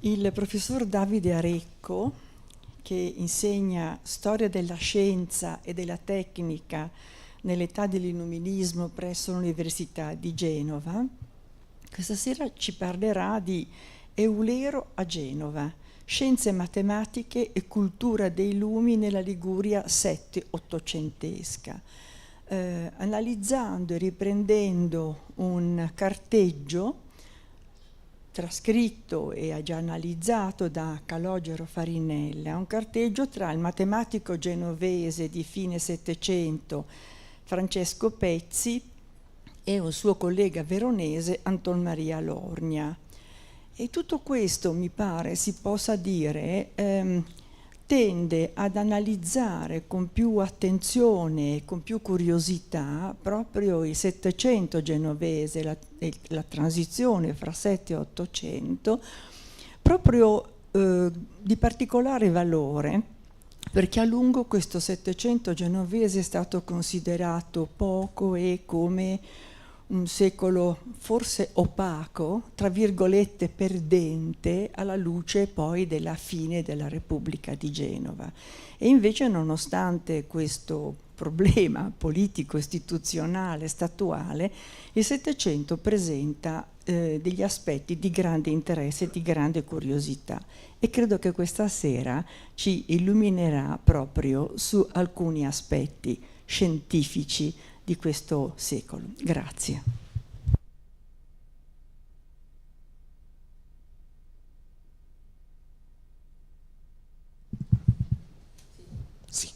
Il professor Davide Arecco, che insegna storia della scienza e della tecnica nell'età dell'illuminismo presso l'Università di Genova, questa sera ci parlerà di Eulero a Genova, scienze matematiche e cultura dei lumi nella Liguria 7-800esca, analizzando e riprendendo un carteggio trascritto e già analizzato da Calogero Farinella, un carteggio tra il matematico genovese di fine Settecento Francesco Pezzi e un suo collega veronese Anton Maria Lorgna. E tutto questo, mi pare si possa dire, tende ad analizzare con più attenzione e con più curiosità proprio il Settecento genovese, la transizione fra 7 e 800, proprio di particolare valore, perché a lungo questo Settecento genovese è stato considerato poco e come un secolo forse opaco, tra virgolette perdente, alla luce poi della fine della Repubblica di Genova. E invece, nonostante questo problema politico, istituzionale, statuale, il Settecento presenta degli aspetti di grande interesse e di grande curiosità, e credo che questa sera ci illuminerà proprio su alcuni aspetti scientifici di questo secolo. Grazie. Sì.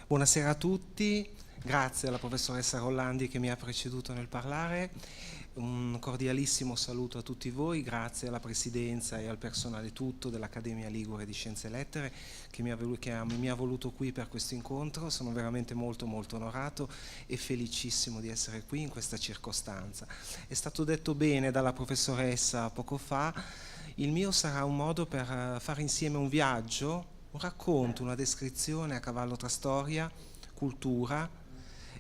Buonasera a tutti, grazie alla professoressa Rollandi che mi ha preceduto nel parlare. Un cordialissimo saluto a tutti voi, grazie alla Presidenza e al personale tutto dell'Accademia Ligure di Scienze e Lettere che mi ha voluto qui per questo incontro. Sono veramente molto onorato e felicissimo di essere qui in questa circostanza. È stato detto bene dalla professoressa poco fa, il mio sarà un modo per fare insieme un viaggio, un racconto, una descrizione a cavallo tra storia, cultura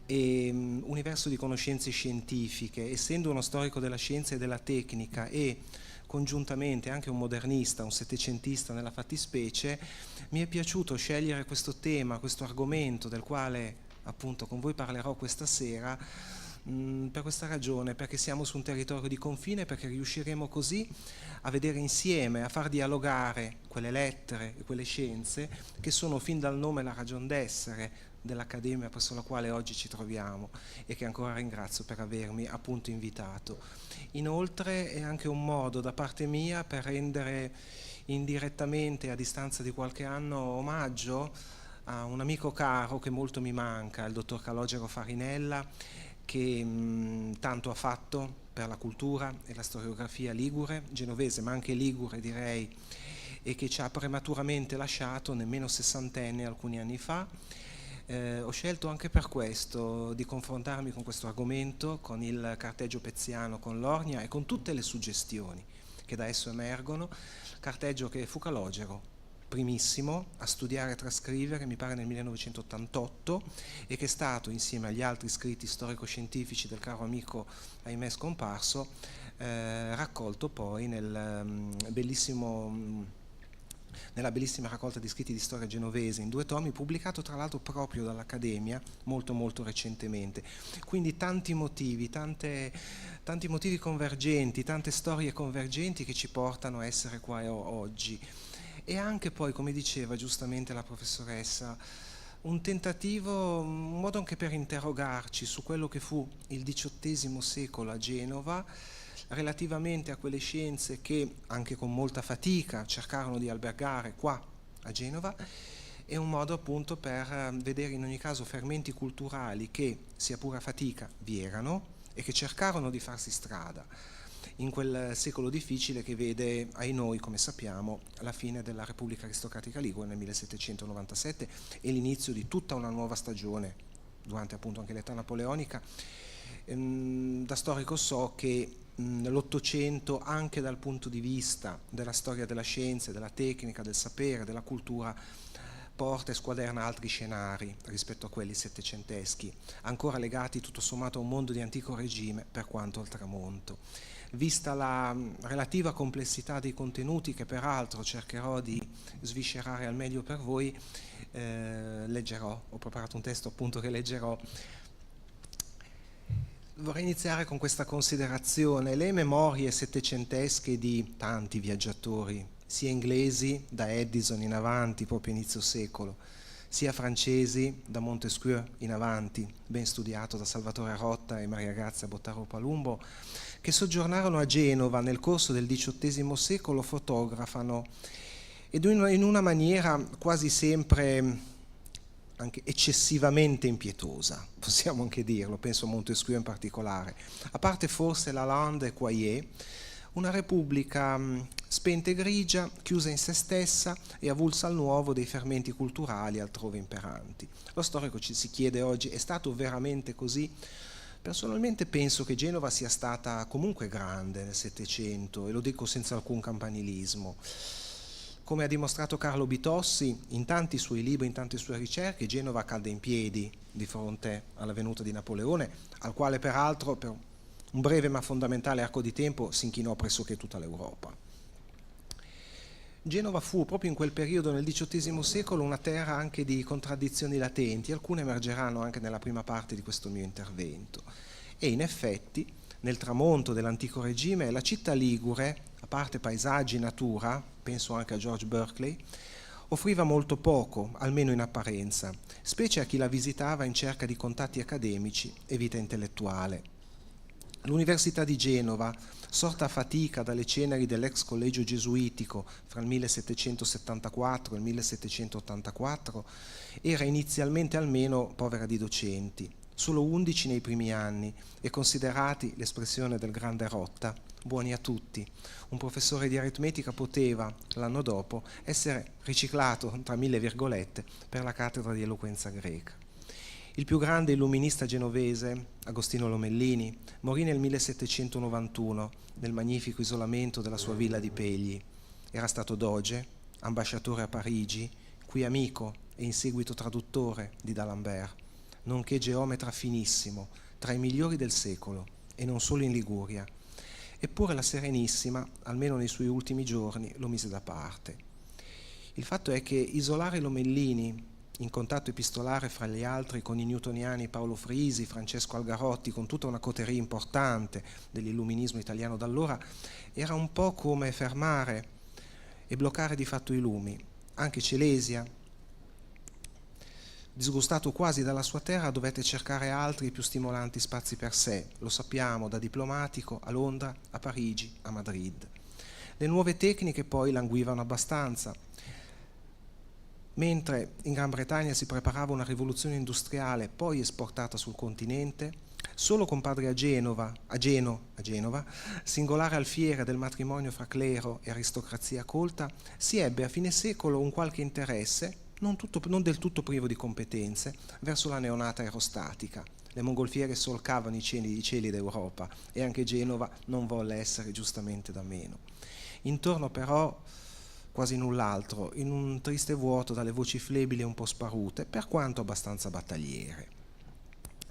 e universo di conoscenze scientifiche. Essendo uno storico della scienza e della tecnica e congiuntamente anche un modernista, un settecentista nella fattispecie, mi è piaciuto scegliere questo tema, questo argomento del quale appunto con voi parlerò questa sera, per questa ragione, perché siamo su un territorio di confine, perché riusciremo così a vedere insieme, a far dialogare quelle lettere e quelle scienze che sono fin dal nome la ragion d'essere dell'Accademia presso la quale oggi ci troviamo e che ancora ringrazio per avermi appunto invitato. Inoltre è anche un modo da parte mia per rendere indirettamente, a distanza di qualche anno, omaggio a un amico caro che molto mi manca, il dottor Calogero Farinella, che tanto ha fatto per la cultura e la storiografia ligure, genovese ma anche ligure direi, e che ci ha prematuramente lasciato, nemmeno sessantenne, alcuni anni fa. Ho scelto anche per questo di confrontarmi con questo argomento, con il carteggio pezziano, con Lorgna e con tutte le suggestioni che da esso emergono, carteggio che fu Calogero primissimo a studiare e trascrivere, mi pare nel 1988, e che è stato, insieme agli altri scritti storico-scientifici del caro amico ahimè scomparso, raccolto poi nella bellissima raccolta di scritti di storia genovese in 2 tomi, pubblicato tra l'altro proprio dall'Accademia molto recentemente. Quindi tanti motivi convergenti, tante storie convergenti che ci portano a essere qua oggi. E anche poi, come diceva giustamente la professoressa, un tentativo, un modo anche per interrogarci su quello che fu il XVIII secolo a Genova, relativamente a quelle scienze che anche con molta fatica cercarono di albergare qua a Genova, e un modo appunto per vedere in ogni caso fermenti culturali che, sia pure a fatica, vi erano e che cercarono di farsi strada in quel secolo difficile che vede, ai noi, come sappiamo, la fine della Repubblica Aristocratica Ligure nel 1797 e l'inizio di tutta una nuova stagione durante appunto anche l'età napoleonica. Da storico so che l'Ottocento, anche dal punto di vista della storia della scienza, della tecnica, del sapere, della cultura, porta e squaderna altri scenari rispetto a quelli settecenteschi, ancora legati tutto sommato a un mondo di antico regime per quanto al tramonto. vista la relativa complessità dei contenuti che peraltro cercherò di sviscerare al meglio per voi, ho preparato un testo appunto che leggerò. Vorrei iniziare con questa considerazione: le memorie settecentesche di tanti viaggiatori, sia inglesi da Edison in avanti, proprio inizio secolo, sia francesi da Montesquieu in avanti, ben studiato da Salvatore Rotta e Maria Grazia Bottaro Palumbo, che soggiornarono a Genova nel corso del XVIII secolo, fotografano, ed in una maniera quasi sempre anche eccessivamente impietosa, possiamo anche dirlo, penso a Montesquieu in particolare, a parte forse Lalande e Quaye, una repubblica spenta e grigia, chiusa in se stessa e avulsa al nuovo dei fermenti culturali altrove imperanti. Lo storico ci si chiede oggi: è stato veramente così? Personalmente penso che Genova sia stata comunque grande nel Settecento, e lo dico senza alcun campanilismo. Come ha dimostrato Carlo Bitossi in tanti suoi libri, in tante sue ricerche, Genova cadde in piedi di fronte alla venuta di Napoleone, al quale peraltro per un breve ma fondamentale arco di tempo si inchinò pressoché tutta l'Europa. Genova fu proprio in quel periodo, nel XVIII secolo, una terra anche di contraddizioni latenti, alcune emergeranno anche nella prima parte di questo mio intervento. E in effetti, nel tramonto dell'antico regime, la città ligure, a parte paesaggi e natura, penso anche a George Berkeley, offriva molto poco, almeno in apparenza, specie a chi la visitava in cerca di contatti accademici e vita intellettuale. L'Università di Genova, sorta a fatica dalle ceneri dell'ex collegio gesuitico fra il 1774 e il 1784, era inizialmente almeno povera di docenti, solo 11 nei primi anni, e considerati, l'espressione del grande Rotta, buoni a tutti. Un professore di aritmetica poteva, l'anno dopo, essere riciclato, tra mille virgolette, per la cattedra di eloquenza greca. Il più grande illuminista genovese, Agostino Lomellini, morì nel 1791 nel magnifico isolamento della sua villa di Pegli. Era stato doge, ambasciatore a Parigi, qui amico e in seguito traduttore di D'Alembert, nonché geometra finissimo, tra i migliori del secolo, e non solo in Liguria. Eppure la Serenissima, almeno nei suoi ultimi giorni, lo mise da parte. Il fatto è che isolare Lomellini, in contatto epistolare fra gli altri con i newtoniani Paolo Frisi, Francesco Algarotti, con tutta una coterie importante dell'illuminismo italiano d'allora, era un po' come fermare e bloccare di fatto i lumi. Anche Celesia, disgustato quasi dalla sua terra, dovette cercare altri più stimolanti spazi per sé, lo sappiamo, da diplomatico a Londra, a Parigi, a Madrid. Le nuove tecniche poi languivano abbastanza. Mentre in Gran Bretagna si preparava una rivoluzione industriale poi esportata sul continente, solo compadre a Genova, singolare alfiere del matrimonio fra clero e aristocrazia colta, si ebbe a fine secolo un qualche interesse, non del tutto privo di competenze, verso la neonata aerostatica. Le mongolfiere solcavano i cieli d'Europa e anche Genova non volle essere giustamente da meno. Intorno però quasi null'altro, in un triste vuoto dalle voci flebili e un po' sparute, per quanto abbastanza battagliere.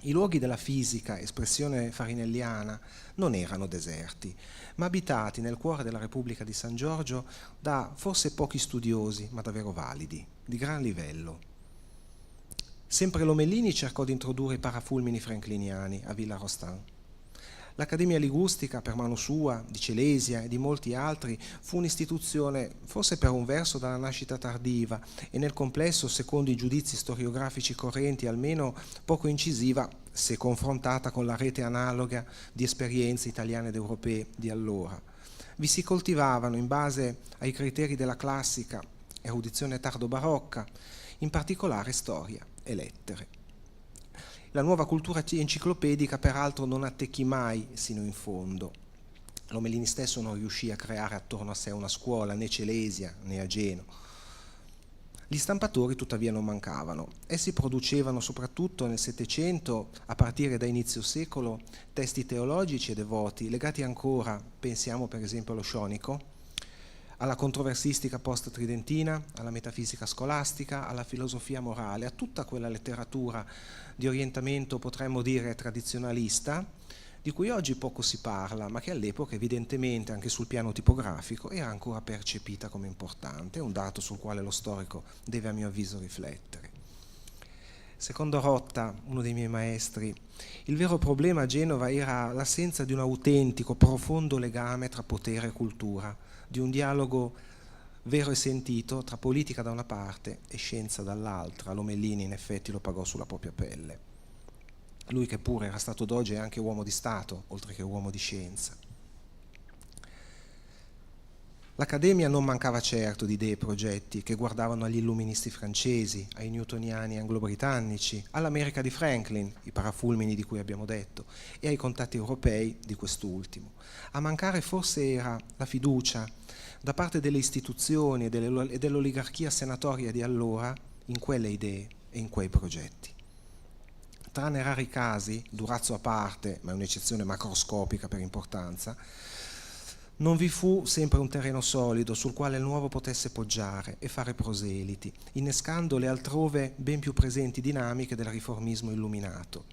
I luoghi della fisica, espressione farinelliana, non erano deserti, ma abitati nel cuore della Repubblica di San Giorgio da forse pochi studiosi, ma davvero validi, di gran livello. Sempre Lomellini cercò di introdurre i parafulmini frankliniani a Villa Rostand. L'Accademia Ligustica, per mano sua, di Celesia e di molti altri, fu un'istituzione forse per un verso dalla nascita tardiva e nel complesso, secondo i giudizi storiografici correnti, almeno poco incisiva se confrontata con la rete analoga di esperienze italiane ed europee di allora. Vi si coltivavano, in base ai criteri della classica erudizione tardo-barocca, in particolare storia e lettere. La nuova cultura enciclopedica peraltro non attecchì mai sino in fondo. Lomellini stesso non riuscì a creare attorno a sé una scuola, né Celesia né Ageno. Gli stampatori tuttavia non mancavano. Essi producevano soprattutto nel Settecento, a partire da inizio secolo, testi teologici e devoti, legati ancora, pensiamo per esempio allo Scionico, alla controversistica post-tridentina, alla metafisica scolastica, alla filosofia morale, a tutta quella letteratura di orientamento, potremmo dire, tradizionalista, di cui oggi poco si parla, ma che all'epoca evidentemente anche sul piano tipografico era ancora percepita come importante, è un dato sul quale lo storico deve a mio avviso riflettere. Secondo Rotta, uno dei miei maestri, il vero problema a Genova era l'assenza di un autentico, profondo legame tra potere e cultura, di un dialogo vero e sentito tra politica da una parte e scienza dall'altra. Lomellini in effetti lo pagò sulla propria pelle. Lui che pure era stato doge e anche uomo di Stato, oltre che uomo di scienza. L'Accademia non mancava certo di idee e progetti che guardavano agli illuministi francesi, ai newtoniani anglo-britannici, all'America di Franklin, i parafulmini di cui abbiamo detto, e ai contatti europei di quest'ultimo. A mancare forse era la fiducia da parte delle istituzioni e dell'oligarchia senatoria di allora in quelle idee e in quei progetti. Tranne rari casi, Durazzo a parte, ma è un'eccezione macroscopica per importanza, non vi fu sempre un terreno solido sul quale il nuovo potesse poggiare e fare proseliti, innescando le altrove ben più presenti dinamiche del riformismo illuminato.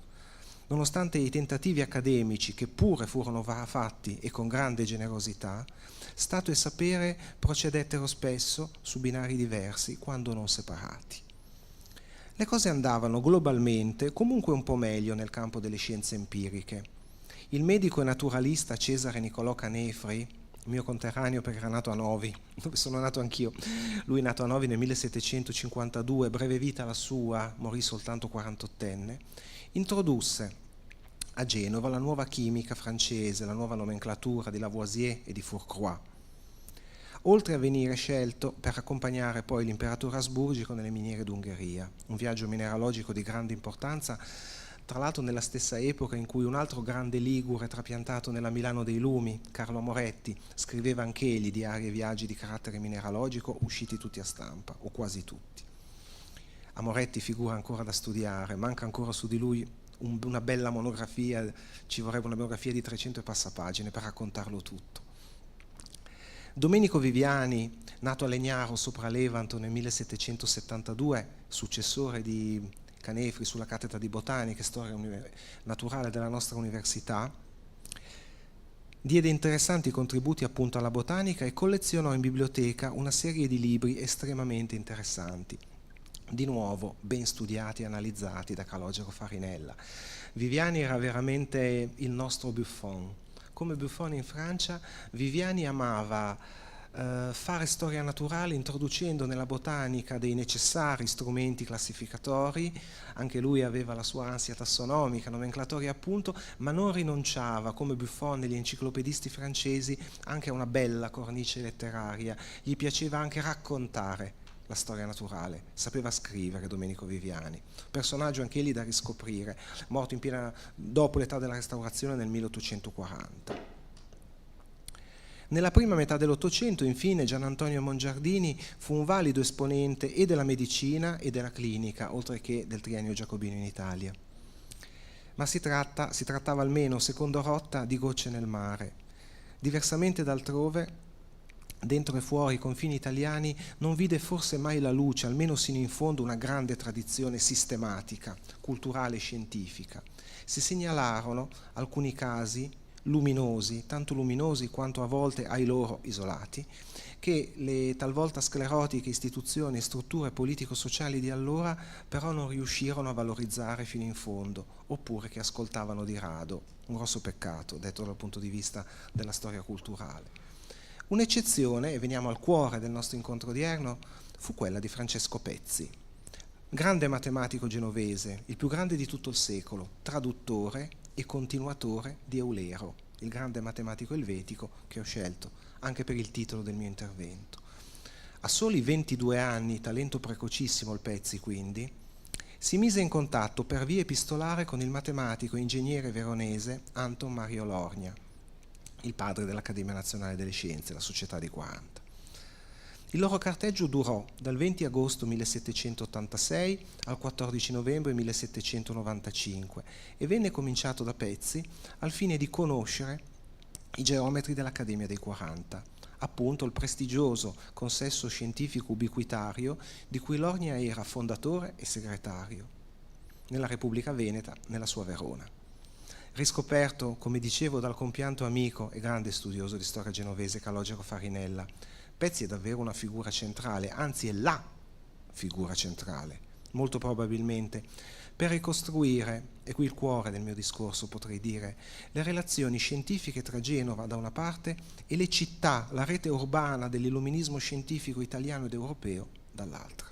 Nonostante i tentativi accademici, che pure furono fatti e con grande generosità, Stato e sapere procedettero spesso su binari diversi, quando non separati. Le cose andavano globalmente comunque un po' meglio nel campo delle scienze empiriche. Il medico e naturalista Cesare Niccolò Canefri, mio conterraneo perché era nato a Novi, dove sono nato anch'io, lui è nato a Novi nel 1752, breve vita la sua, morì soltanto 48enne, introdusse a Genova la nuova chimica francese, la nuova nomenclatura di Lavoisier e di Fourcroy, oltre a venire scelto per accompagnare poi l'imperatore asburgico nelle miniere d'Ungheria, un viaggio mineralogico di grande importanza, tra l'altro nella stessa epoca in cui un altro grande ligure trapiantato nella Milano dei Lumi, Carlo Amoretti, scriveva anch'egli diari e viaggi di carattere mineralogico usciti tutti a stampa, o quasi tutti. Amoretti figura ancora da studiare, manca ancora su di lui una bella monografia, ci vorrebbe una monografia di 300 e passapagine per raccontarlo tutto. Domenico Viviani, nato a Legnaro sopra Levanto nel 1772, successore di Canefri sulla cattedra di botanica e storia naturale della nostra università, diede interessanti contributi appunto alla botanica e collezionò in biblioteca una serie di libri estremamente interessanti, di nuovo ben studiati e analizzati da Calogero Farinella. Viviani era veramente il nostro Buffon. Come Buffon in Francia, Viviani amava fare storia naturale introducendo nella botanica dei necessari strumenti classificatori, anche lui aveva la sua ansia tassonomica, nomenclatoria appunto, ma non rinunciava, come Buffon negli enciclopedisti francesi, anche a una bella cornice letteraria, gli piaceva anche raccontare la storia naturale, sapeva scrivere Domenico Viviani, personaggio anche lì da riscoprire, morto dopo l'età della Restaurazione nel 1840. Nella prima metà dell'Ottocento, infine, Gian Antonio Mongiardini fu un valido esponente e della medicina e della clinica, oltre che del triennio giacobino in Italia. Ma si trattava almeno, secondo Rotta, di gocce nel mare. Diversamente d'altrove, dentro e fuori i confini italiani non vide forse mai la luce, almeno sino in fondo, una grande tradizione sistematica, culturale e scientifica. Si segnalarono alcuni casi luminosi, tanto luminosi quanto a volte ai loro isolati, che le talvolta sclerotiche istituzioni e strutture politico-sociali di allora però non riuscirono a valorizzare fino in fondo, oppure che ascoltavano di rado, un grosso peccato, detto dal punto di vista della storia culturale. Un'eccezione, e veniamo al cuore del nostro incontro odierno, fu quella di Francesco Pezzi, grande matematico genovese, il più grande di tutto il secolo, traduttore e continuatore di Eulero, il grande matematico elvetico che ho scelto anche per il titolo del mio intervento. A soli 22 anni, talento precocissimo il Pezzi quindi, si mise in contatto per via epistolare con il matematico e ingegnere veronese Anton Mario Lorgna, il padre dell'Accademia Nazionale delle Scienze, la Società dei 40. Il loro carteggio durò dal 20 agosto 1786 al 14 novembre 1795 e venne cominciato da Pezzi al fine di conoscere i geometri dell'Accademia dei 40, appunto il prestigioso consesso scientifico ubiquitario di cui Lorgna era fondatore e segretario, nella Repubblica Veneta, nella sua Verona. riscoperto, come dicevo, dal compianto amico e grande studioso di storia genovese Calogero Farinella. Pezzi è davvero una figura centrale, anzi è la figura centrale, molto probabilmente, per ricostruire, e qui il cuore del mio discorso potrei dire, le relazioni scientifiche tra Genova da una parte e le città, la rete urbana dell'illuminismo scientifico italiano ed europeo dall'altra.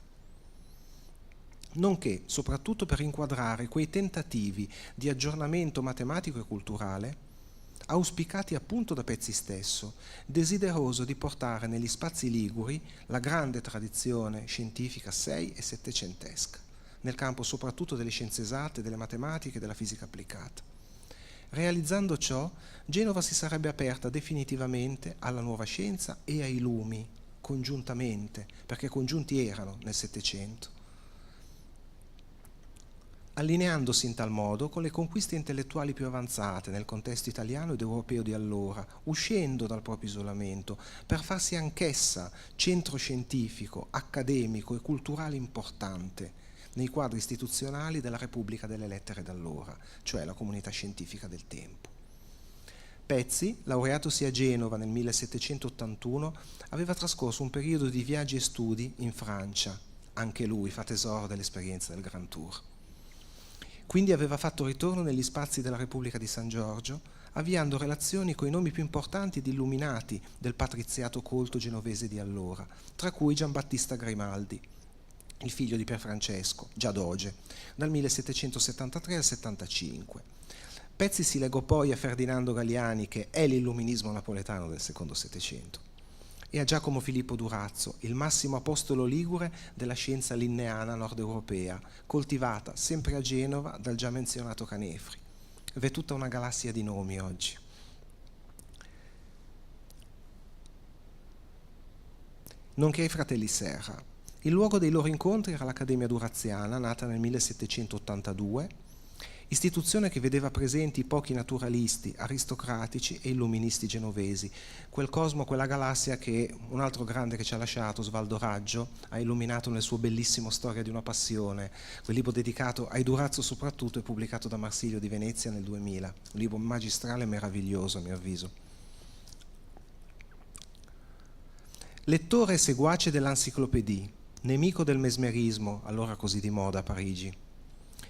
Nonché, soprattutto per inquadrare quei tentativi di aggiornamento matematico e culturale auspicati appunto da Pezzi stesso, desideroso di portare negli spazi liguri la grande tradizione scientifica sei- e settecentesca, nel campo soprattutto delle scienze esatte, delle matematiche e della fisica applicata. Realizzando ciò, Genova si sarebbe aperta definitivamente alla nuova scienza e ai lumi, congiuntamente, perché congiunti erano nel Settecento, allineandosi in tal modo con le conquiste intellettuali più avanzate nel contesto italiano ed europeo di allora, uscendo dal proprio isolamento per farsi anch'essa centro scientifico, accademico e culturale importante nei quadri istituzionali della Repubblica delle Lettere d'allora, cioè la comunità scientifica del tempo. Pezzi, laureatosi a Genova nel 1781, aveva trascorso un periodo di viaggi e studi in Francia, anche lui fa tesoro dell'esperienza del Grand Tour. Quindi aveva fatto ritorno negli spazi della Repubblica di San Giorgio, avviando relazioni con i nomi più importanti ed illuminati del patriziato colto genovese di allora, tra cui Giambattista Grimaldi, il figlio di Pier Francesco, già doge, dal 1773 al 75. Pezzi si legò poi a Ferdinando Galiani, che è l'illuminismo napoletano del secondo Settecento, e a Giacomo Filippo Durazzo, il massimo apostolo ligure della scienza linneana nord-europea, coltivata sempre a Genova dal già menzionato Canefri. V'è tutta una galassia di nomi oggi. Nonché ai fratelli Serra. Il luogo dei loro incontri era l'Accademia Duraziana, nata nel 1782, istituzione che vedeva presenti pochi naturalisti, aristocratici e illuministi genovesi, quel cosmo, quella galassia che un altro grande che ci ha lasciato, Osvaldo Raggio, ha illuminato nel suo bellissimo Storia di una passione, quel libro dedicato ai Durazzo soprattutto e pubblicato da Marsilio di Venezia nel 2000, un libro magistrale e meraviglioso a mio avviso. Lettore e seguace dell'Encyclopédie, nemico del mesmerismo, allora così di moda a Parigi,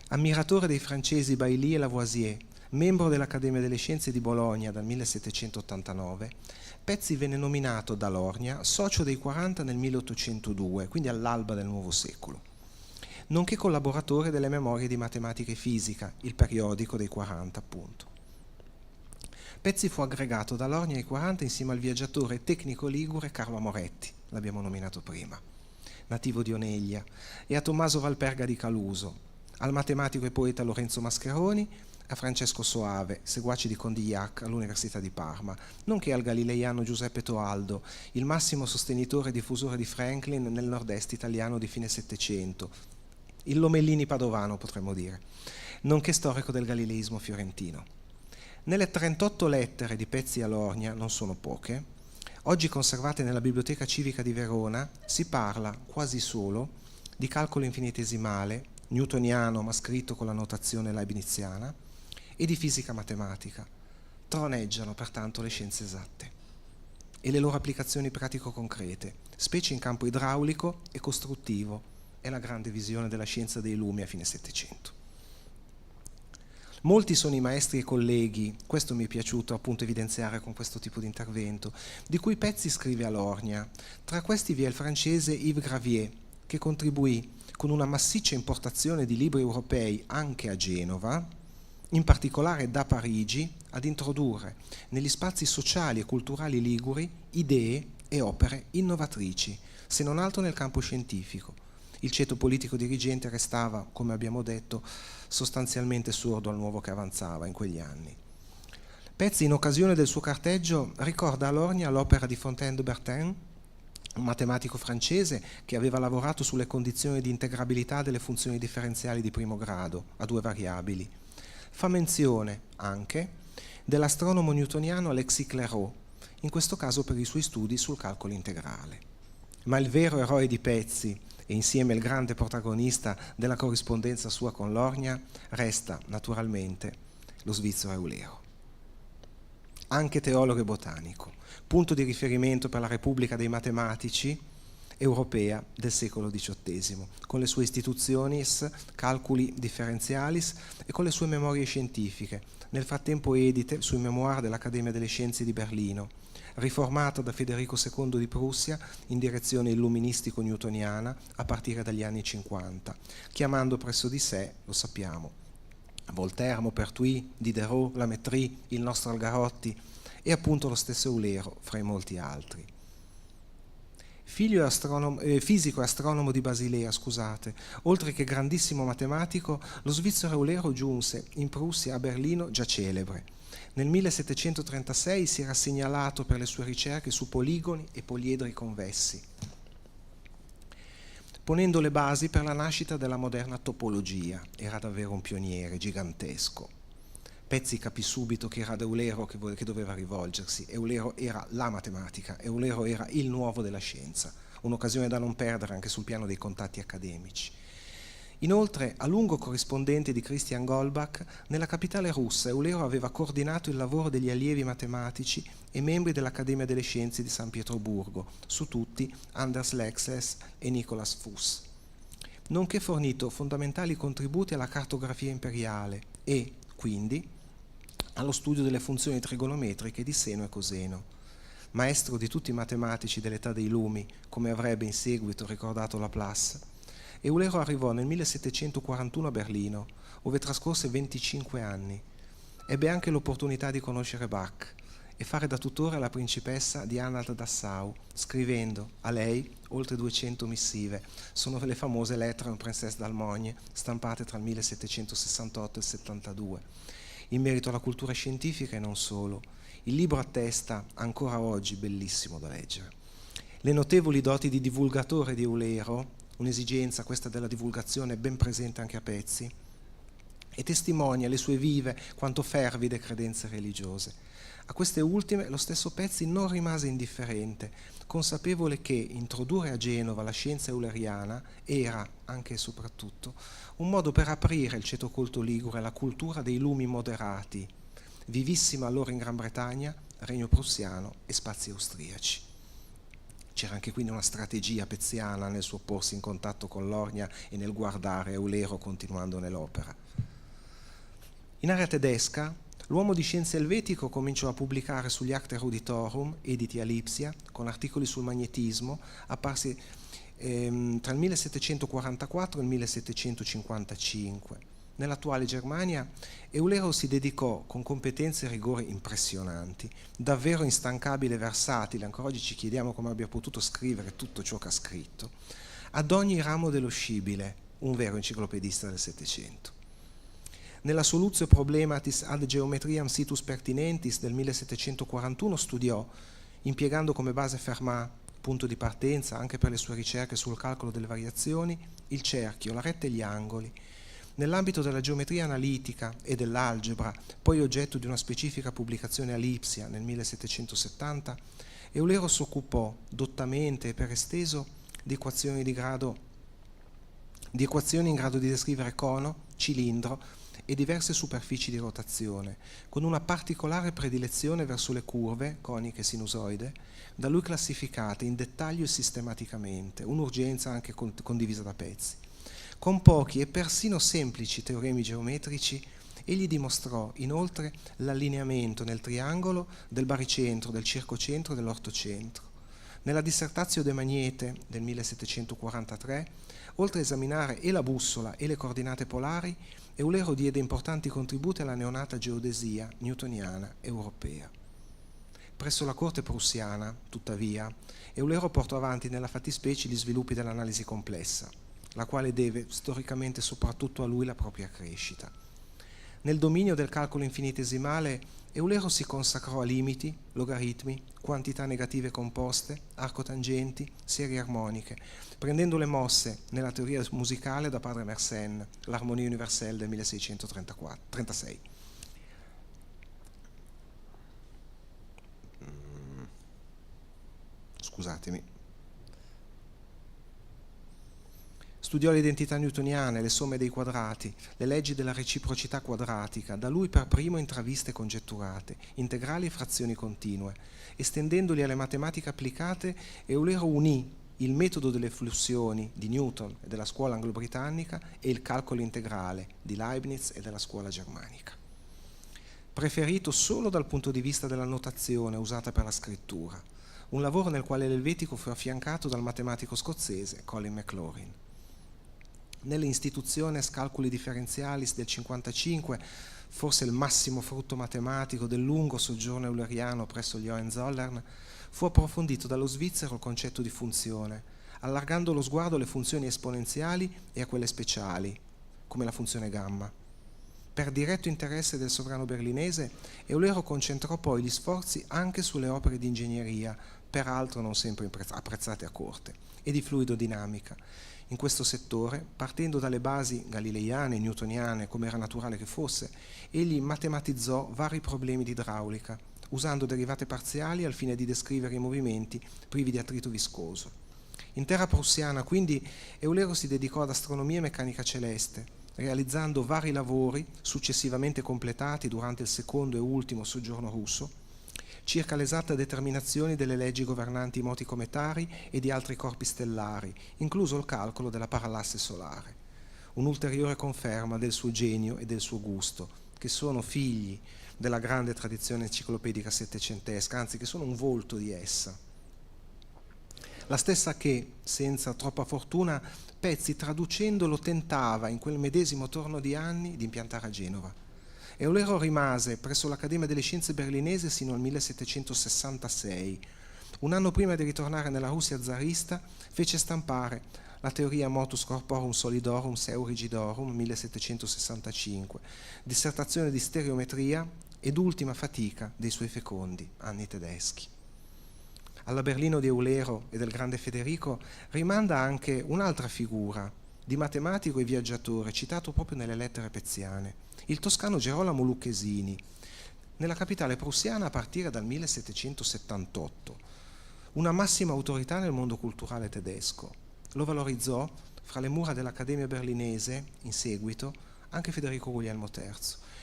ammiratore dei francesi Bailly e Lavoisier, membro dell'Accademia delle Scienze di Bologna dal 1789, Pezzi venne nominato da Lorgna socio dei 40 nel 1802, quindi all'alba del nuovo secolo, nonché collaboratore delle Memorie di Matematica e Fisica, il periodico dei 40 appunto. Pezzi fu aggregato da Lorgna ai 40 insieme al viaggiatore tecnico ligure Carlo Amoretti, l'abbiamo nominato prima, nativo di Oneglia, e a Tommaso Valperga di Caluso, al matematico e poeta Lorenzo Mascheroni, a Francesco Soave, seguace di Condillac all'Università di Parma, nonché al galileiano Giuseppe Toaldo, il massimo sostenitore e diffusore di Franklin nel nord-est italiano di fine Settecento, il Lomellini padovano potremmo dire, nonché storico del galileismo fiorentino. Nelle 38 lettere di Pezzi a Lorgna, non sono poche, oggi conservate nella Biblioteca Civica di Verona, si parla quasi solo di calcolo infinitesimale, newtoniano ma scritto con la notazione leibniziana, e di fisica matematica. Troneggiano pertanto le scienze esatte e le loro applicazioni pratico-concrete, specie in campo idraulico e costruttivo, è la grande visione della scienza dei lumi a fine Settecento. Molti sono i maestri e colleghi, questo mi è piaciuto appunto evidenziare con questo tipo di intervento, di cui Pezzi scrive a Lorgna. Tra questi vi è il francese Yves Gravier, che contribuì con una massiccia importazione di libri europei anche a Genova, in particolare da Parigi, ad introdurre negli spazi sociali e culturali liguri idee e opere innovatrici, se non altro nel campo scientifico. Il ceto politico dirigente restava, come abbiamo detto, sostanzialmente sordo al nuovo che avanzava in quegli anni. Pezzi, in occasione del suo carteggio, ricorda a Lorgna l'opera di Fontaine de Bertin, un matematico francese che aveva lavorato sulle condizioni di integrabilità delle funzioni differenziali di primo grado a due variabili. Fa menzione anche dell'astronomo newtoniano Alexis Clairaut, in questo caso per i suoi studi sul calcolo integrale. Ma il vero eroe di Pezzi, e insieme il grande protagonista della corrispondenza sua con Lorgna, resta naturalmente lo svizzero Eulero. Anche teologo e botanico, punto di riferimento per la Repubblica dei Matematici europea del secolo XVIII, con le sue Institutionis Calculi Differentialis e con le sue memorie scientifiche, nel frattempo edite sui memoir dell'Accademia delle Scienze di Berlino, riformata da Federico II di Prussia in direzione illuministico-newtoniana a partire dagli anni 50, chiamando presso di sé, lo sappiamo, Voltaire, Maupertuis, Diderot, Lametrie, il nostro Algarotti e appunto lo stesso Eulero, fra i molti altri. Fisico e astronomo di Basilea, oltre che grandissimo matematico, lo svizzero Eulero giunse in Prussia a Berlino già celebre. Nel 1736 si era segnalato per le sue ricerche su poligoni e poliedri convessi, ponendo le basi per la nascita della moderna topologia. Era davvero un pioniere gigantesco. Pezzi capì subito che era ad Eulero che doveva rivolgersi. Eulero era la matematica, Eulero era il nuovo della scienza, un'occasione da non perdere anche sul piano dei contatti accademici. Inoltre, a lungo corrispondente di Christian Goldbach, nella capitale russa Eulero aveva coordinato il lavoro degli allievi matematici e membri dell'Accademia delle Scienze di San Pietroburgo, su tutti Anders Lexes e Nicolas Fuss, nonché fornito fondamentali contributi alla cartografia imperiale e, quindi, allo studio delle funzioni trigonometriche di seno e coseno. Maestro di tutti i matematici dell'età dei lumi, come avrebbe in seguito ricordato Laplace, Eulero arrivò nel 1741 a Berlino, dove trascorse 25 anni. Ebbe anche l'opportunità di conoscere Bach e fare da tutore alla principessa di Anhalt-Dessau, scrivendo a lei oltre 200 missive. Sono le famose Lettre en Princesse d'Allemagne, stampate tra il 1768 e il 72. In merito alla cultura scientifica e non solo. Il libro attesta, ancora oggi, bellissimo da leggere, le notevoli doti di divulgatore di Eulero, un'esigenza questa della divulgazione ben presente anche a Pezzi, e testimonia le sue vive quanto fervide credenze religiose. A queste ultime lo stesso Pezzi non rimase indifferente, consapevole che introdurre a Genova la scienza euleriana era, anche e soprattutto, un modo per aprire il ceto colto ligure alla cultura dei lumi moderati, vivissima allora in Gran Bretagna, Regno prussiano e spazi austriaci. C'era anche quindi una strategia pezziana nel suo porsi in contatto con l'Ornia e nel guardare Eulero continuando nell'opera. In area tedesca, l'uomo di scienza elvetico cominciò a pubblicare sugli Acte Eruditorum, editi a Lipsia, con articoli sul magnetismo, apparsi tra il 1744 e il 1755. Nell'attuale Germania, Eulero si dedicò con competenze e rigore impressionanti, davvero instancabile e versatile, ancora oggi ci chiediamo come abbia potuto scrivere tutto ciò che ha scritto, ad ogni ramo dello scibile, un vero enciclopedista del Settecento. Nella Solutio Problematis ad Geometriam Situs Pertinentis del 1741 studiò, impiegando come base Fermat, punto di partenza anche per le sue ricerche sul calcolo delle variazioni, il cerchio, la retta e gli angoli. Nell'ambito della geometria analitica e dell'algebra, poi oggetto di una specifica pubblicazione a Lipsia nel 1770, Eulero si occupò dottamente e per esteso di equazioni in grado di descrivere cono, cilindro e diverse superfici di rotazione, con una particolare predilezione verso le curve, coniche e sinusoide, da lui classificate in dettaglio e sistematicamente, un'urgenza anche condivisa da Pezzi. Con pochi e persino semplici teoremi geometrici, egli dimostrò inoltre l'allineamento nel triangolo del baricentro, del circocentro e dell'ortocentro. Nella Dissertatio de Magnete del 1743, oltre a esaminare e la bussola e le coordinate polari, Eulero diede importanti contributi alla neonata geodesia newtoniana europea. Presso la corte prussiana, tuttavia, Eulero portò avanti nella fattispecie gli sviluppi dell'analisi complessa, la quale deve storicamente soprattutto a lui la propria crescita. Nel dominio del calcolo infinitesimale, Eulero si consacrò a limiti, logaritmi, quantità negative composte, arcotangenti, serie armoniche, prendendo le mosse nella teoria musicale da padre Mersenne, l'Harmonie universelle del 1636. Scusatemi. Studiò le identità newtoniane, le somme dei quadrati, le leggi della reciprocità quadratica, da lui per primo intraviste e congetturate, integrali e frazioni continue. Estendendoli alle matematiche applicate, Eulero unì il metodo delle flussioni di Newton e della scuola anglo-britannica e il calcolo integrale di Leibniz e della scuola germanica. Preferito solo dal punto di vista della notazione usata per la scrittura, un lavoro nel quale l'elvetico fu affiancato dal matematico scozzese Colin Maclaurin. Nelle Institutiones Calculi Differenzialis del 1955, forse il massimo frutto matematico del lungo soggiorno euleriano presso gli Hohenzollern, fu approfondito dallo svizzero il concetto di funzione, allargando lo sguardo alle funzioni esponenziali e a quelle speciali, come la funzione gamma. Per diretto interesse del sovrano berlinese, Eulero concentrò poi gli sforzi anche sulle opere di ingegneria, peraltro non sempre apprezzate a corte, e di fluidodinamica. In questo settore, partendo dalle basi galileiane e newtoniane, come era naturale che fosse, egli matematizzò vari problemi di idraulica, usando derivate parziali al fine di descrivere i movimenti privi di attrito viscoso. In terra prussiana, quindi, Eulero si dedicò ad astronomia e meccanica celeste, realizzando vari lavori successivamente completati durante il secondo e ultimo soggiorno russo, circa l'esatta determinazione delle leggi governanti i moti cometari e di altri corpi stellari, incluso il calcolo della parallasse solare. Un'ulteriore conferma del suo genio e del suo gusto, che sono figli della grande tradizione enciclopedica settecentesca, anzi che sono un volto di essa. La stessa che, senza troppa fortuna, Pezzi traducendolo tentava in quel medesimo torno di anni di impiantare a Genova. Eulero rimase presso l'Accademia delle Scienze berlinese sino al 1766. Un anno prima di ritornare nella Russia zarista, fece stampare la teoria Motus Corporum Solidorum Seu Rigidorum 1765, dissertazione di stereometria ed ultima fatica dei suoi fecondi anni tedeschi. Alla Berlino di Eulero e del grande Federico rimanda anche un'altra figura di matematico e viaggiatore citato proprio nelle lettere pezziane, il toscano Gerolamo Lucchesini, nella capitale prussiana a partire dal 1778, una massima autorità nel mondo culturale tedesco. Lo valorizzò fra le mura dell'Accademia berlinese, in seguito, anche Federico Guglielmo III,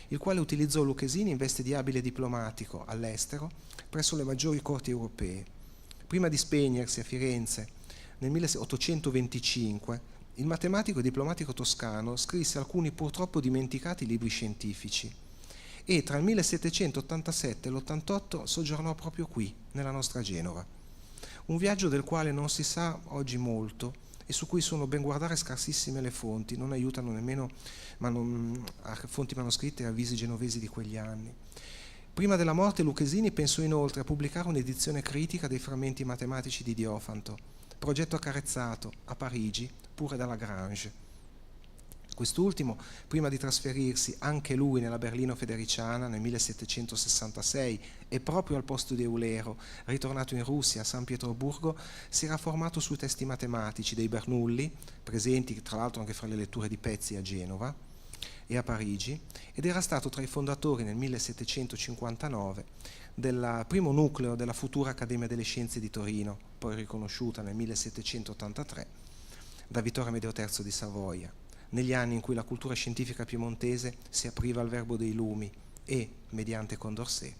il quale utilizzò Lucchesini in veste di abile diplomatico all'estero presso le maggiori corti europee. Prima di spegnersi a Firenze nel 1825, il matematico e diplomatico toscano scrisse alcuni purtroppo dimenticati libri scientifici e tra il 1787 e l'88 soggiornò proprio qui, nella nostra Genova. Un viaggio del quale non si sa oggi molto e su cui sono ben guardare scarsissime le fonti, non aiutano nemmeno a fonti manoscritte e avvisi genovesi di quegli anni. Prima della morte Lucchesini pensò inoltre a pubblicare un'edizione critica dei frammenti matematici di Diofanto, progetto accarezzato a Parigi pure da Lagrange. Quest'ultimo, prima di trasferirsi anche lui nella Berlino federiciana nel 1766 e proprio al posto di Eulero, ritornato in Russia a San Pietroburgo, si era formato sui testi matematici dei Bernoulli, presenti tra l'altro anche fra le letture di Pezzi a Genova e a Parigi, ed era stato tra i fondatori nel 1759 del primo nucleo della futura Accademia delle Scienze di Torino, poi riconosciuta nel 1783 da Vittorio Amedeo III di Savoia, negli anni in cui la cultura scientifica piemontese si apriva al verbo dei lumi e, mediante Condorcet,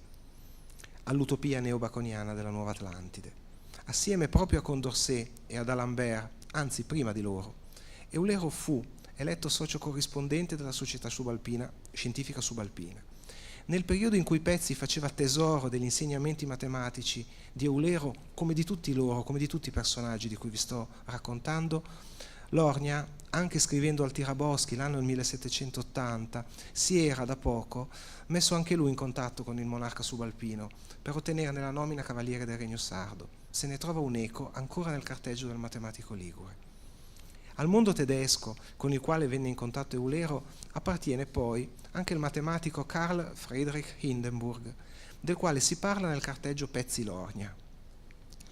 all'utopia neobaconiana della Nuova Atlantide. Assieme proprio a Condorcet e ad D'Alembert, anzi prima di loro, Eulero fu eletto socio corrispondente della Società Subalpina, Scientifica Subalpina. Nel periodo in cui Pezzi faceva tesoro degli insegnamenti matematici di Eulero, come di tutti loro, come di tutti i personaggi di cui vi sto raccontando, Lorgna, anche scrivendo al Tiraboschi l'anno del 1780, si era da poco messo anche lui in contatto con il monarca subalpino per ottenerne la nomina cavaliere del Regno Sardo. Se ne trova un eco ancora nel carteggio del matematico ligure. Al mondo tedesco, con il quale venne in contatto Eulero, appartiene poi anche il matematico Carl Friedrich Hindenburg, del quale si parla nel carteggio Pezzi-Lorgna.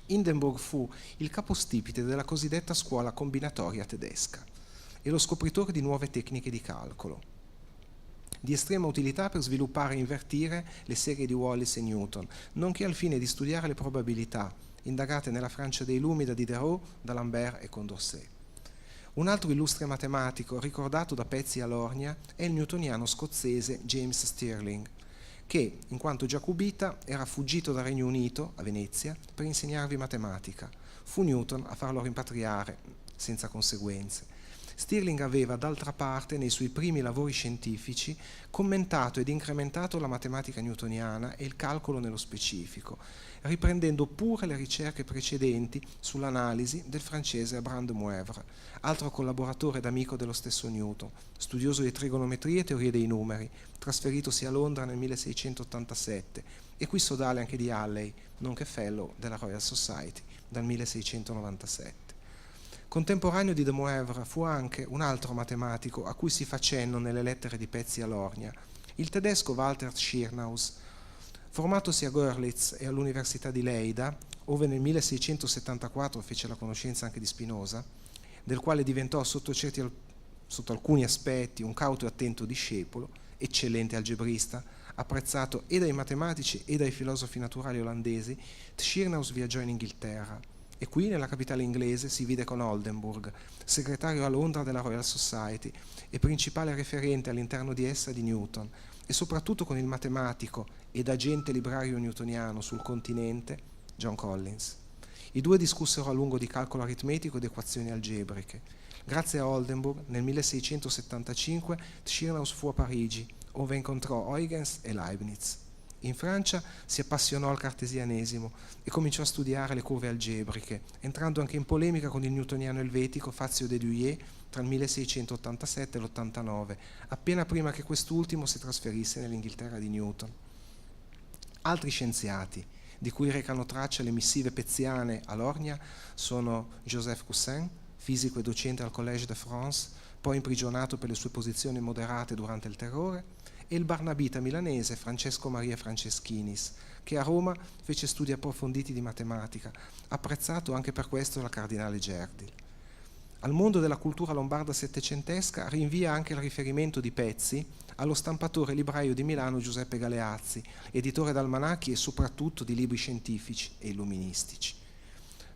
Hindenburg fu il capostipite della cosiddetta scuola combinatoria tedesca e lo scopritore di nuove tecniche di calcolo, di estrema utilità per sviluppare e invertire le serie di Wallis e Newton, nonché al fine di studiare le probabilità, indagate nella Francia dei lumi da Diderot, D'Alembert e Condorcet. Un altro illustre matematico ricordato da Pezzi a Lornia è il newtoniano scozzese James Stirling, che, in quanto giacobita, era fuggito dal Regno Unito, a Venezia, per insegnarvi matematica. Fu Newton a farlo rimpatriare, senza conseguenze. Stirling aveva, d'altra parte, nei suoi primi lavori scientifici, commentato ed incrementato la matematica newtoniana e il calcolo nello specifico, riprendendo pure le ricerche precedenti sull'analisi del francese Brande-Moivre, altro collaboratore ed amico dello stesso Newton, studioso di trigonometria e teorie dei numeri, trasferitosi a Londra nel 1687 e qui sodale anche di Halley, nonché fellow della Royal Society dal 1697. Contemporaneo di de Moivre fu anche un altro matematico a cui si fa cenno nelle lettere di Pezzi a Lornia, il tedesco Walter Schirnaus, formatosi a Görlitz e all'Università di Leida, ove nel 1674 fece la conoscenza anche di Spinoza, del quale diventò sotto alcuni aspetti un cauto e attento discepolo, eccellente algebrista, apprezzato e dai matematici e dai filosofi naturali olandesi. Schirnaus viaggiò in Inghilterra e qui, nella capitale inglese, si vide con Oldenburg, segretario a Londra della Royal Society e principale referente all'interno di essa di Newton, e soprattutto con il matematico ed agente librario newtoniano sul continente, John Collins. I due discussero a lungo di calcolo aritmetico ed equazioni algebriche. Grazie a Oldenburg, nel 1675, Schirnaus fu a Parigi, ove incontrò Huygens e Leibniz. In Francia si appassionò al cartesianesimo e cominciò a studiare le curve algebriche, entrando anche in polemica con il newtoniano elvetico Fazio de Duillet tra il 1687 e l'89, appena prima che quest'ultimo si trasferisse nell'Inghilterra di Newton. Altri scienziati, di cui recano traccia le missive pezziane a Lornia, sono Joseph Cousin, fisico e docente al Collège de France, poi imprigionato per le sue posizioni moderate durante il terrore, e il barnabita milanese Francesco Maria Franceschinis, che a Roma fece studi approfonditi di matematica, apprezzato anche per questo dal cardinale Gerdil. Al mondo della cultura lombarda settecentesca rinvia anche il riferimento di Pezzi allo stampatore libraio di Milano Giuseppe Galeazzi, editore d'almanacchi e soprattutto di libri scientifici e illuministici.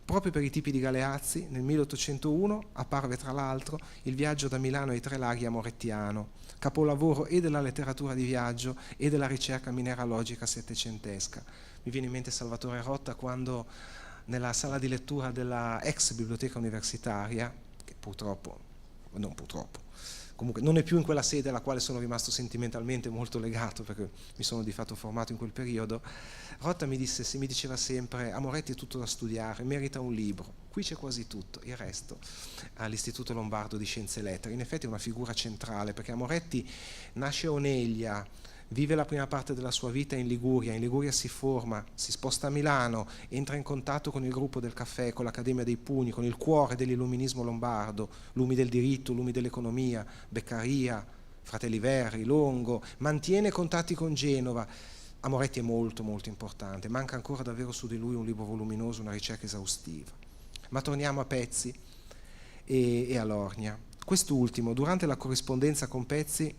Proprio per i tipi di Galeazzi, nel 1801 apparve tra l'altro Il viaggio da Milano ai Tre Laghi a Morettiano, capolavoro e della letteratura di viaggio e della ricerca mineralogica settecentesca. Mi viene in mente Salvatore Rotta quando nella sala di lettura della ex biblioteca universitaria, che comunque non è più in quella sede alla quale sono rimasto sentimentalmente molto legato perché mi sono di fatto formato in quel periodo, Rotta mi diceva sempre: a Moretti è tutto da studiare, merita un libro, qui c'è quasi tutto, il resto all'Istituto Lombardo di Scienze e Lettere. In effetti è una figura centrale perché a Moretti nasce a Oneglia, vive la prima parte della sua vita in Liguria si forma, si sposta a Milano, entra in contatto con il gruppo del caffè, con l'Accademia dei Pugni, con il cuore dell'illuminismo lombardo, lumi del diritto, lumi dell'economia, Beccaria, Fratelli Verri, Longo, mantiene contatti con Genova. A Moretti è molto molto importante, manca ancora davvero su di lui un libro voluminoso, una ricerca esaustiva. Ma torniamo a Pezzi e a Lornia. Quest'ultimo, durante la corrispondenza con Pezzi,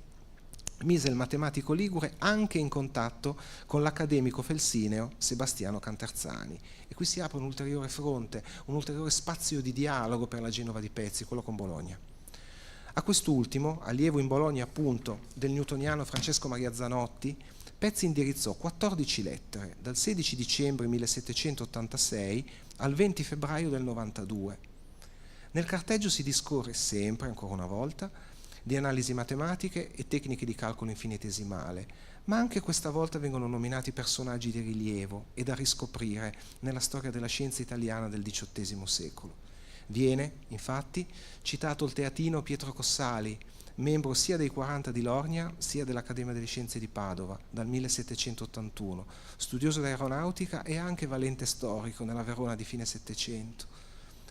mise il matematico ligure anche in contatto con l'accademico felsineo Sebastiano Canterzani, e qui si apre un ulteriore fronte, un ulteriore spazio di dialogo per la Genova di Pezzi, quello con Bologna. A quest'ultimo, allievo in Bologna appunto del newtoniano Francesco Maria Zanotti, Pezzi indirizzò 14 lettere dal 16 dicembre 1786 al 20 febbraio del 92. Nel carteggio si discorre sempre, ancora una volta, di analisi matematiche e tecniche di calcolo infinitesimale, ma anche questa volta vengono nominati personaggi di rilievo e da riscoprire nella storia della scienza italiana del XVIII secolo. Viene, infatti, citato il teatino Pietro Cossali, membro sia dei 40 di Lornia sia dell'Accademia delle Scienze di Padova dal 1781, studioso d'aeronautica e anche valente storico nella Verona di fine Settecento.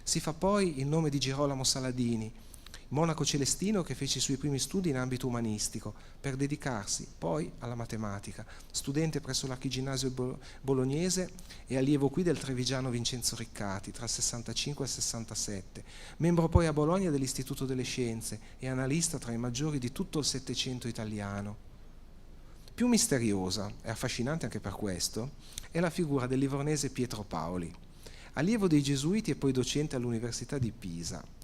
Si fa poi il nome di Girolamo Saladini, monaco celestino che fece i suoi primi studi in ambito umanistico per dedicarsi poi alla matematica, studente presso l'Archiginnasio bolognese e allievo qui del trevigiano Vincenzo Riccati tra il 65 e il 67, membro poi a Bologna dell'Istituto delle Scienze e analista tra i maggiori di tutto il Settecento italiano. Più misteriosa e affascinante anche per questo è la figura del livornese Pietro Paoli, allievo dei Gesuiti e poi docente all'Università di Pisa.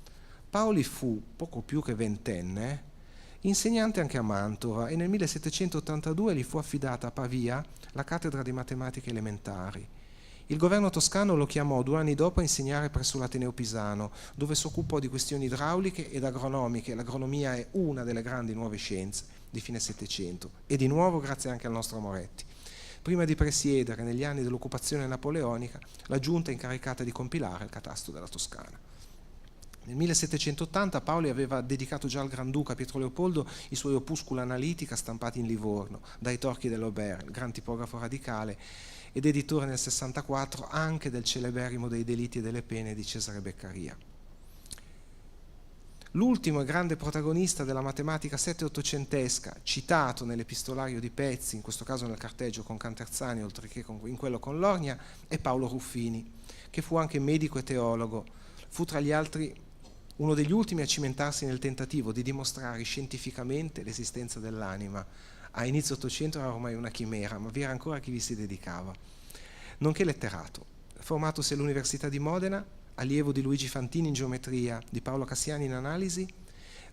Paoli fu, poco più che ventenne, insegnante anche a Mantova e nel 1782 gli fu affidata a Pavia la cattedra di matematica elementari. Il governo toscano lo chiamò 2 anni dopo a insegnare presso l'Ateneo Pisano, dove si occupò di questioni idrauliche ed agronomiche. L'agronomia è una delle grandi nuove scienze di fine Settecento e di nuovo grazie anche al nostro Moretti. Prima di presiedere negli anni dell'occupazione napoleonica la giunta incaricata di compilare il catasto della Toscana. Nel 1780 Paoli aveva dedicato già al Granduca Pietro Leopoldo i suoi opuscula analitica stampati in Livorno, dai Torchi dell'Aubert, il gran tipografo radicale, ed editore nel 64 anche del celeberrimo dei delitti e delle pene di Cesare Beccaria. L'ultimo e grande protagonista della matematica sette-ottocentesca, citato nell'epistolario di Pezzi, in questo caso nel carteggio con Canterzani, oltre che in quello con Lornia, è Paolo Ruffini, che fu anche medico e teologo. Fu tra gli altri uno degli ultimi a cimentarsi nel tentativo di dimostrare scientificamente l'esistenza dell'anima. A inizio Ottocento era ormai una chimera, ma vi era ancora chi vi si dedicava. Nonché letterato. Formatosi all'Università di Modena, allievo di Luigi Fantini in geometria, di Paolo Cassiani in analisi,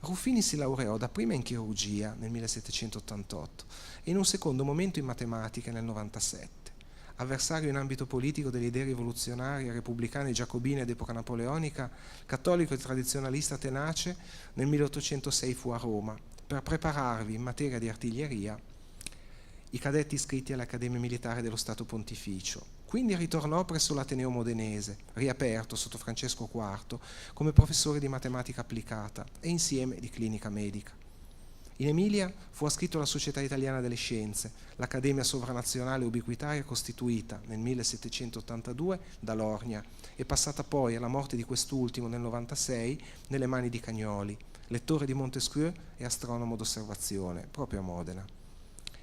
Ruffini si laureò dapprima in chirurgia nel 1788 e in un secondo momento in matematica nel 97. Avversario in ambito politico delle idee rivoluzionarie, repubblicane e giacobine d'epoca napoleonica, cattolico e tradizionalista tenace, nel 1806 fu a Roma per prepararvi in materia di artiglieria i cadetti iscritti all'Accademia Militare dello Stato Pontificio. Quindi ritornò presso l'Ateneo Modenese, riaperto sotto Francesco IV, come professore di matematica applicata e insieme di clinica medica. In Emilia fu ascritto alla Società Italiana delle Scienze, l'Accademia Sovranazionale Ubiquitaria costituita nel 1782 da Lornia e passata poi alla morte di quest'ultimo nel 96 nelle mani di Cagnoli, lettore di Montesquieu e astronomo d'osservazione, proprio a Modena.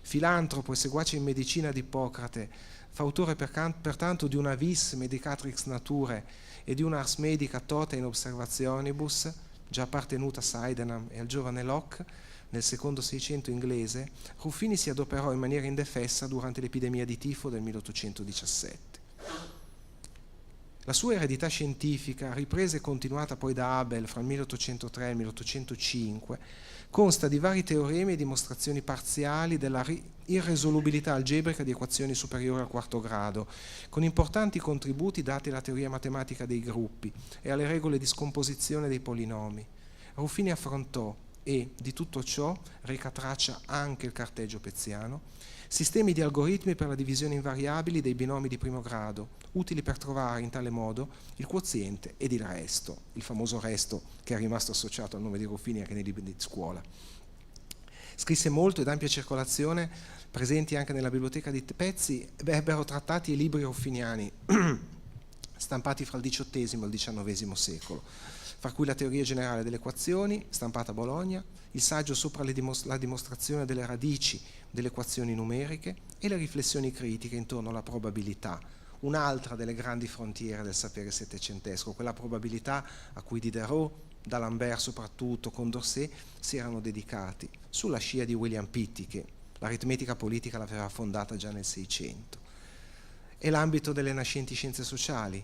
Filantropo e seguace in medicina di Ippocrate, fautore pertanto di una vis medicatrix nature e di una ars medica tota in observationibus, già appartenuta a Sydenham e al giovane Locke, nel secondo Seicento inglese, Ruffini si adoperò in maniera indefessa durante l'epidemia di tifo del 1817. La sua eredità scientifica, ripresa e continuata poi da Abel fra il 1803 e il 1805, consta di vari teoremi e dimostrazioni parziali della irresolubilità algebrica di equazioni superiori al quarto grado, con importanti contributi dati alla teoria matematica dei gruppi e alle regole di scomposizione dei polinomi. Ruffini affrontò, e di tutto ciò reca traccia anche il carteggio pezziano, sistemi di algoritmi per la divisione in variabili dei binomi di primo grado, utili per trovare in tale modo il quoziente ed il resto, il famoso resto che è rimasto associato al nome di Ruffini anche nei libri di scuola. Scrisse molto ed ampia circolazione, presenti anche nella biblioteca di Pezzi, ebbero trattati e libri ruffiniani, stampati fra il XVIII e il XIX secolo, fra cui la teoria generale delle equazioni, stampata a Bologna, il saggio sopra la dimostrazione delle radici delle equazioni numeriche e le riflessioni critiche intorno alla probabilità, un'altra delle grandi frontiere del sapere settecentesco, quella probabilità a cui Diderot, d'Alembert soprattutto, Condorcet si erano dedicati, sulla scia di William Pitty, che l'aritmetica politica l'aveva fondata già nel Seicento. E l'ambito delle nascenti scienze sociali,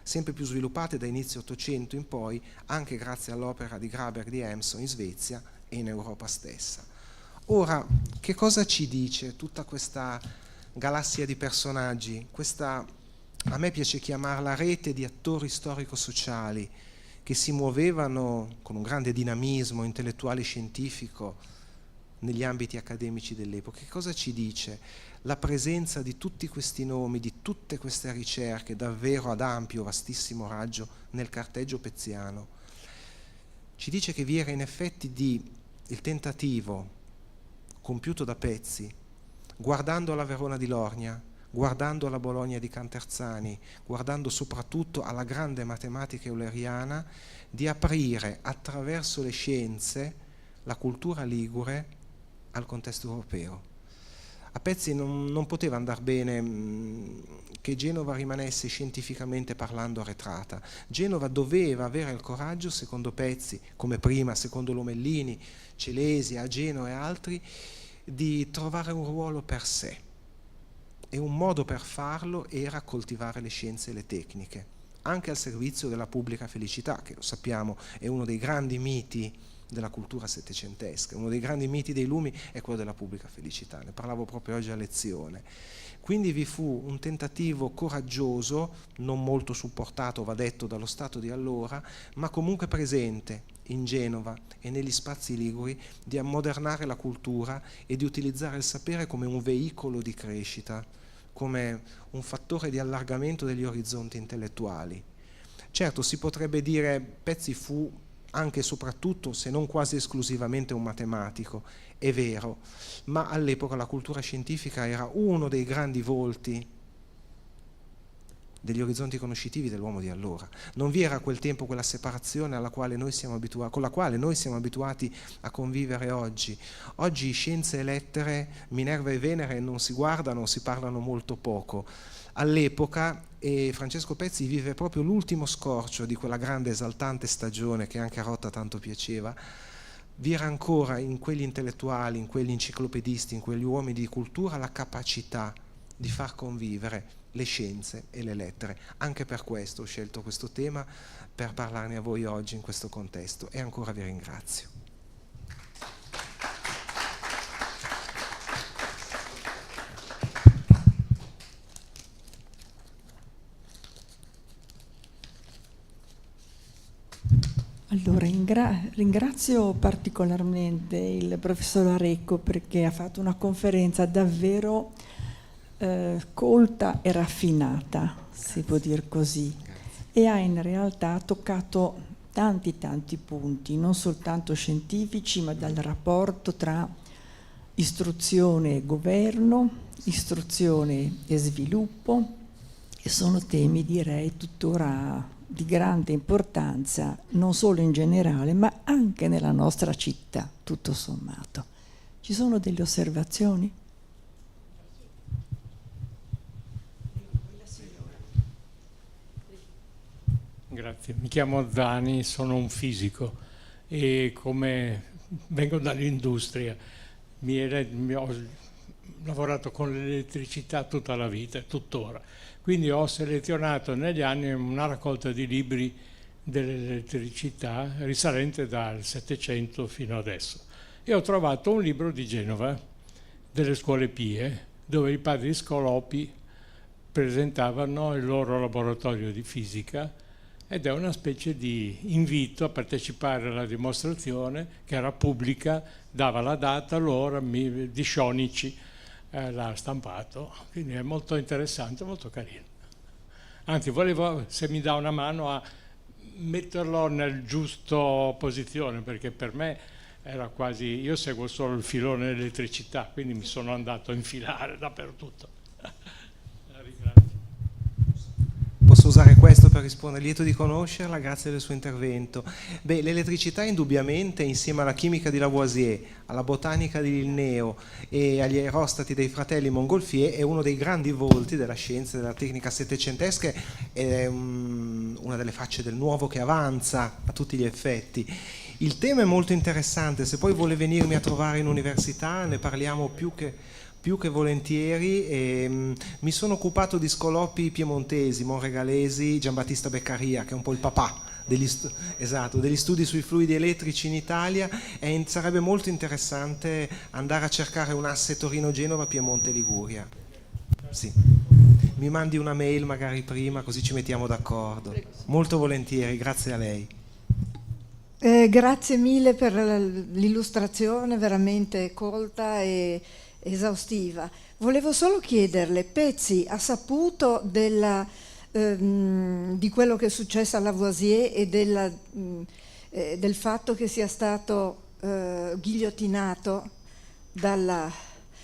sempre più sviluppate da inizio Ottocento in poi, anche grazie all'opera di Graeber di Emson in Svezia e in Europa stessa. Ora, che cosa ci dice tutta questa galassia di personaggi, questa, a me piace chiamarla rete di attori storico-sociali che si muovevano con un grande dinamismo intellettuale e scientifico negli ambiti accademici dell'epoca? Che cosa ci dice la presenza di tutti questi nomi, di tutte queste ricerche davvero ad ampio, vastissimo raggio nel carteggio pezziano? Ci dice che vi era in effetti il tentativo compiuto da Pezzi, guardando alla Verona di Lornia, guardando alla Bologna di Canterzani, guardando soprattutto alla grande matematica euleriana, di aprire attraverso le scienze la cultura ligure al contesto europeo. A Pezzi non poteva andar bene che Genova rimanesse scientificamente parlando arretrata. Genova doveva avere il coraggio, secondo Pezzi, come prima, secondo Lomellini, Celesi, Ageno e altri, di trovare un ruolo per sé. E un modo per farlo era coltivare le scienze e le tecniche, anche al servizio della pubblica felicità, che lo sappiamo è uno dei grandi miti della cultura settecentesca, uno dei grandi miti dei lumi è quello della pubblica felicità, ne parlavo proprio oggi a lezione. Quindi vi fu un tentativo coraggioso, non molto supportato, va detto, dallo Stato di allora, ma comunque presente in Genova e negli spazi liguri, di ammodernare la cultura e di utilizzare il sapere come un veicolo di crescita, come un fattore di allargamento degli orizzonti intellettuali. Certo, si potrebbe dire Pezzi fu anche e soprattutto, se non quasi esclusivamente, un matematico, è vero, ma all'epoca la cultura scientifica era uno dei grandi volti degli orizzonti conoscitivi dell'uomo di allora. Non vi era a quel tempo quella separazione con la quale noi siamo abituati a convivere oggi. Oggi scienze e lettere, Minerva e Venere non si guardano, si parlano molto poco. All'epoca, e Francesco Pezzi vive proprio l'ultimo scorcio di quella grande esaltante stagione che anche a Rota tanto piaceva, vi era ancora in quegli intellettuali, in quegli enciclopedisti, in quegli uomini di cultura la capacità di far convivere le scienze e le lettere. Anche per questo ho scelto questo tema, per parlarne a voi oggi in questo contesto, e ancora vi ringrazio. Allora, ringrazio particolarmente il professor Arecco perché ha fatto una conferenza davvero colta e raffinata, si può dire così, e ha in realtà toccato tanti punti, non soltanto scientifici, ma dal rapporto tra istruzione e governo, istruzione e sviluppo, e sono temi, direi, tuttora di grande importanza, non solo in generale, ma anche nella nostra città, tutto sommato. Ci sono delle osservazioni? Grazie, mi chiamo Zani, sono un fisico e come vengo dall'industria ho lavorato con l'elettricità tutta la vita, tuttora. Quindi ho selezionato negli anni una raccolta di libri dell'elettricità risalente dal Settecento fino adesso. E ho trovato un libro di Genova, delle scuole pie, dove i padri scolopi presentavano il loro laboratorio di fisica, ed è una specie di invito a partecipare alla dimostrazione, che era pubblica, dava la data, l'ora, di Scionici l'ha stampato, quindi è molto interessante, molto carino. Anzi, volevo, se mi dà una mano, a metterlo nel giusto posizione, perché per me era quasi, io seguo solo il filone dell'elettricità, quindi mi sono andato a infilare dappertutto. Posso usare questo per rispondere, lieto di conoscerla, grazie del suo intervento. Beh, l'elettricità indubbiamente, insieme alla chimica di Lavoisier, alla botanica di Linneo e agli aerostati dei fratelli Montgolfier, è uno dei grandi volti della scienza e della tecnica settecentesche, è una delle facce del nuovo che avanza a tutti gli effetti. Il tema è molto interessante, se poi vuole venirmi a trovare in università ne parliamo più che volentieri. Mi sono occupato di scolopi piemontesi, monregalesi, Giambattista Beccaria, che è un po' il papà degli studi sui fluidi elettrici in Italia, e sarebbe molto interessante andare a cercare un asse Torino-Genova, Piemonte-Liguria. Sì. Mi mandi una mail magari prima, così ci mettiamo d'accordo. Molto volentieri, grazie a lei. Grazie mille per l'illustrazione veramente colta e esaustiva. Volevo solo chiederle, Pezzi ha saputo di quello che è successo a Lavoisier e del fatto che sia stato ghigliottinato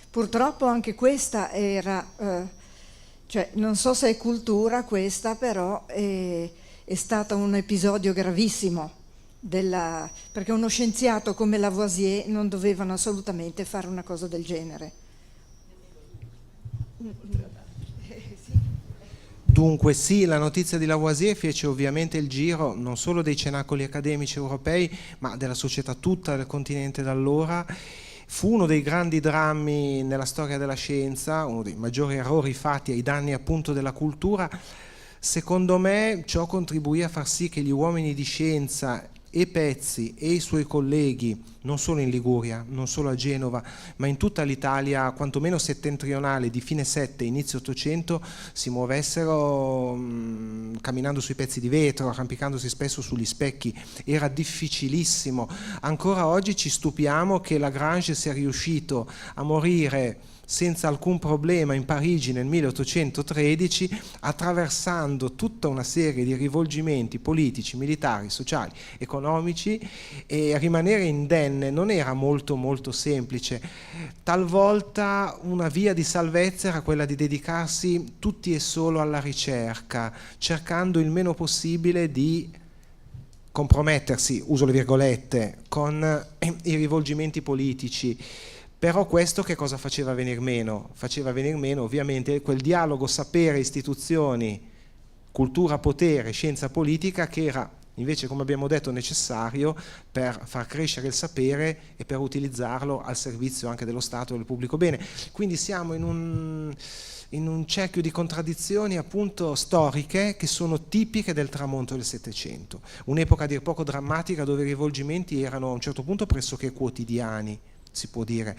purtroppo anche questa era, cioè non so se è cultura questa, però è stato un episodio gravissimo. Perché uno scienziato come Lavoisier non dovevano assolutamente fare una cosa del genere. Dunque sì, la notizia di Lavoisier fece ovviamente il giro non solo dei cenacoli accademici europei, ma della società tutta del continente d'allora. Fu uno dei grandi drammi nella storia della scienza, uno dei maggiori errori fatti ai danni appunto della cultura. Secondo me ciò contribuì a far sì che gli uomini di scienza e Pezzi e i suoi colleghi, non solo in Liguria, non solo a Genova, ma in tutta l'Italia, quantomeno settentrionale, di fine 7 inizio 800, si muovessero camminando sui pezzi di vetro, arrampicandosi spesso sugli specchi. Era difficilissimo. Ancora oggi ci stupiamo che Lagrange sia riuscito a morire senza alcun problema in Parigi nel 1813, attraversando tutta una serie di rivolgimenti politici, militari, sociali, economici, e rimanere indenne non era molto semplice. Talvolta una via di salvezza era quella di dedicarsi tutti e solo alla ricerca, cercando il meno possibile di compromettersi, uso le virgolette, con i rivolgimenti politici. Però questo che cosa faceva venir meno? Faceva venir meno ovviamente quel dialogo sapere-istituzioni, cultura-potere, scienza-politica, che era invece, come abbiamo detto, necessario per far crescere il sapere e per utilizzarlo al servizio anche dello Stato e del pubblico bene. Quindi siamo in un cerchio di contraddizioni appunto storiche che sono tipiche del tramonto del Settecento, un'epoca a dir poco drammatica dove i rivolgimenti erano a un certo punto pressoché quotidiani, si può dire.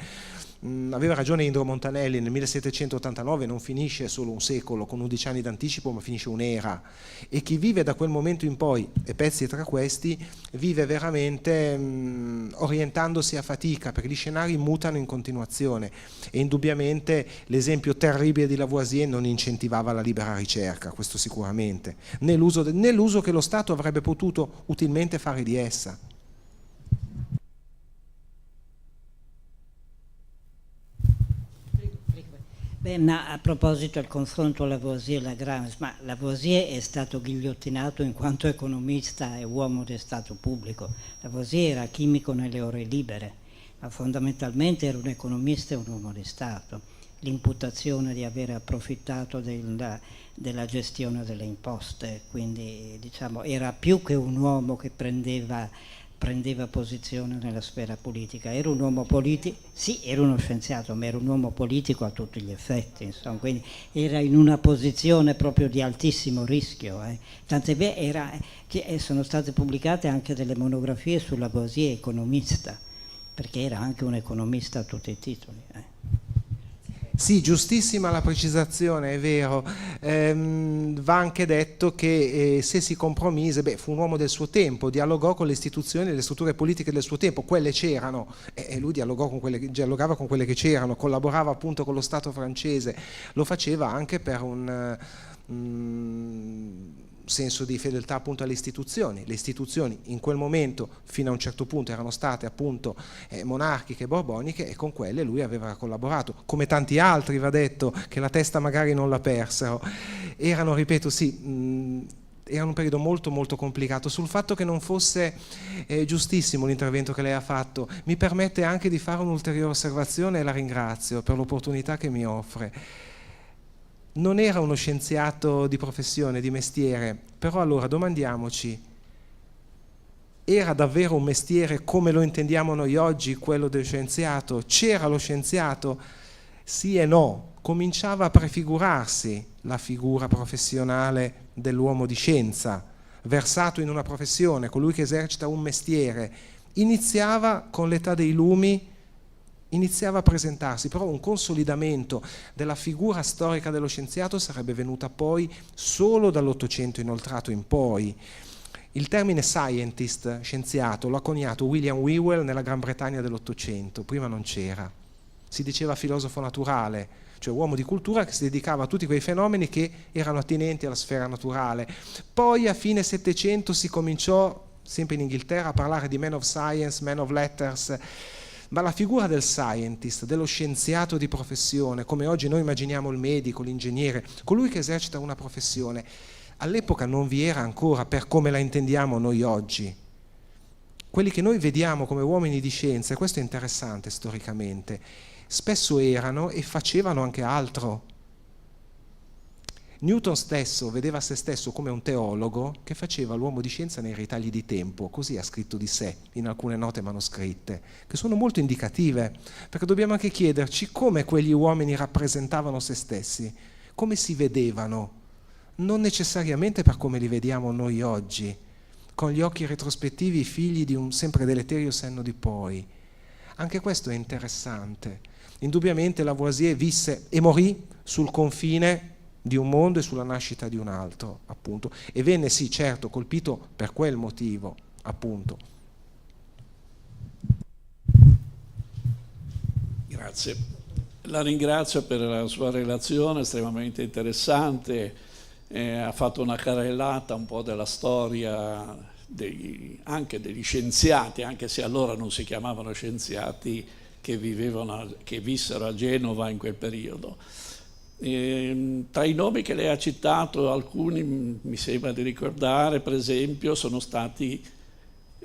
Aveva ragione Indro Montanelli, nel 1789 non finisce solo un secolo con 11 anni d'anticipo, ma finisce un'era, e chi vive da quel momento in poi, e Pezzi tra questi, vive veramente orientandosi a fatica, perché gli scenari mutano in continuazione, e indubbiamente l'esempio terribile di Lavoisier non incentivava la libera ricerca, questo sicuramente, né l'uso che lo Stato avrebbe potuto utilmente fare di essa. Ma a proposito del confronto Lavoisier-Lagrange, ma Lavoisier è stato ghigliottinato in quanto economista e uomo del Stato pubblico. Lavoisier era chimico nelle ore libere, ma fondamentalmente era un economista e un uomo di Stato. L'imputazione di aver approfittato della gestione delle imposte, quindi diciamo era più che un uomo che prendeva posizione nella sfera politica, era un uomo politico, sì, era uno scienziato, ma era un uomo politico a tutti gli effetti, insomma, quindi era in una posizione proprio di altissimo rischio, tant'è vero che sono state pubblicate anche delle monografie su Lavoisier economista, perché era anche un economista a tutti i titoli. Sì, giustissima la precisazione, è vero. Va anche detto che se si compromise, fu un uomo del suo tempo, dialogò con le istituzioni e le strutture politiche del suo tempo, quelle c'erano, e lui dialogava con quelle che c'erano, collaborava appunto con lo Stato francese, lo faceva anche per un senso di fedeltà appunto alle istituzioni. Le istituzioni in quel momento fino a un certo punto erano state appunto monarchiche e borboniche, e con quelle lui aveva collaborato, come tanti altri, va detto, che la testa magari non la persero. Erano, ripeto, sì, era un periodo molto complicato. Sul fatto che non fosse giustissimo l'intervento che lei ha fatto, mi permette anche di fare un'ulteriore osservazione, e la ringrazio per l'opportunità che mi offre. Non era uno scienziato di professione, di mestiere, però allora domandiamoci, era davvero un mestiere come lo intendiamo noi oggi, quello del scienziato? C'era lo scienziato? Sì e no. Cominciava a prefigurarsi la figura professionale dell'uomo di scienza, versato in una professione, colui che esercita un mestiere. Iniziava con l'età dei lumi, iniziava a presentarsi, però un consolidamento della figura storica dello scienziato sarebbe venuta poi solo dall'Ottocento inoltrato in poi. Il termine scientist, scienziato, lo ha coniato William Whewell nella Gran Bretagna dell'Ottocento, prima non c'era. Si diceva filosofo naturale, cioè uomo di cultura che si dedicava a tutti quei fenomeni che erano attinenti alla sfera naturale. Poi a fine Settecento si cominciò, sempre in Inghilterra, a parlare di man of science, man of letters, ma la figura del scientist, dello scienziato di professione, come oggi noi immaginiamo il medico, l'ingegnere, colui che esercita una professione, all'epoca non vi era ancora per come la intendiamo noi oggi. Quelli che noi vediamo come uomini di scienza, e questo è interessante storicamente, spesso erano e facevano anche altro. Newton stesso vedeva se stesso come un teologo che faceva l'uomo di scienza nei ritagli di tempo, così ha scritto di sé in alcune note manoscritte, che sono molto indicative, perché dobbiamo anche chiederci come quegli uomini rappresentavano se stessi, come si vedevano non necessariamente per come li vediamo noi oggi, con gli occhi retrospettivi figli di un sempre deleterio senno di poi. Anche questo è interessante. Indubbiamente Lavoisier visse e morì sul confine di un mondo e sulla nascita di un altro, appunto, e venne sì, certo, colpito per quel motivo, appunto. Grazie. La ringrazio per la sua relazione estremamente interessante, ha fatto una carrellata un po' della storia anche degli scienziati, anche se allora non si chiamavano scienziati, che vissero a Genova in quel periodo. Tra i nomi che lei ha citato, alcuni mi sembra di ricordare, per esempio, sono stati,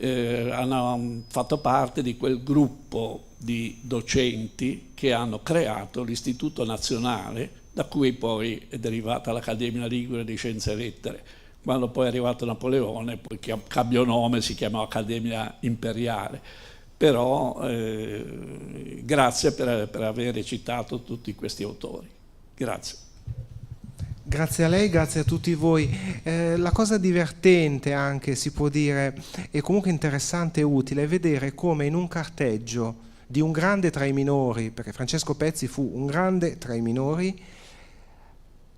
hanno fatto parte di quel gruppo di docenti che hanno creato l'Istituto Nazionale, da cui poi è derivata l'Accademia Ligure di Scienze e Lettere. Quando poi è arrivato Napoleone, poi cambiò nome, si chiamò Accademia Imperiale. Però grazie per aver citato tutti questi autori. Grazie. Grazie a lei, grazie a tutti voi. La cosa divertente anche, si può dire, e comunque interessante e utile, è vedere come in un carteggio di un grande tra i minori, perché Francesco Pezzi fu un grande tra i minori,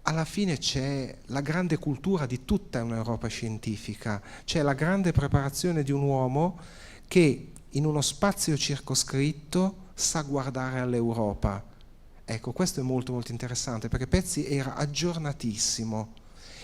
alla fine c'è la grande cultura di tutta un'Europa scientifica, c'è la grande preparazione di un uomo che in uno spazio circoscritto sa guardare all'Europa. Ecco, questo è molto molto interessante, perché Pezzi era aggiornatissimo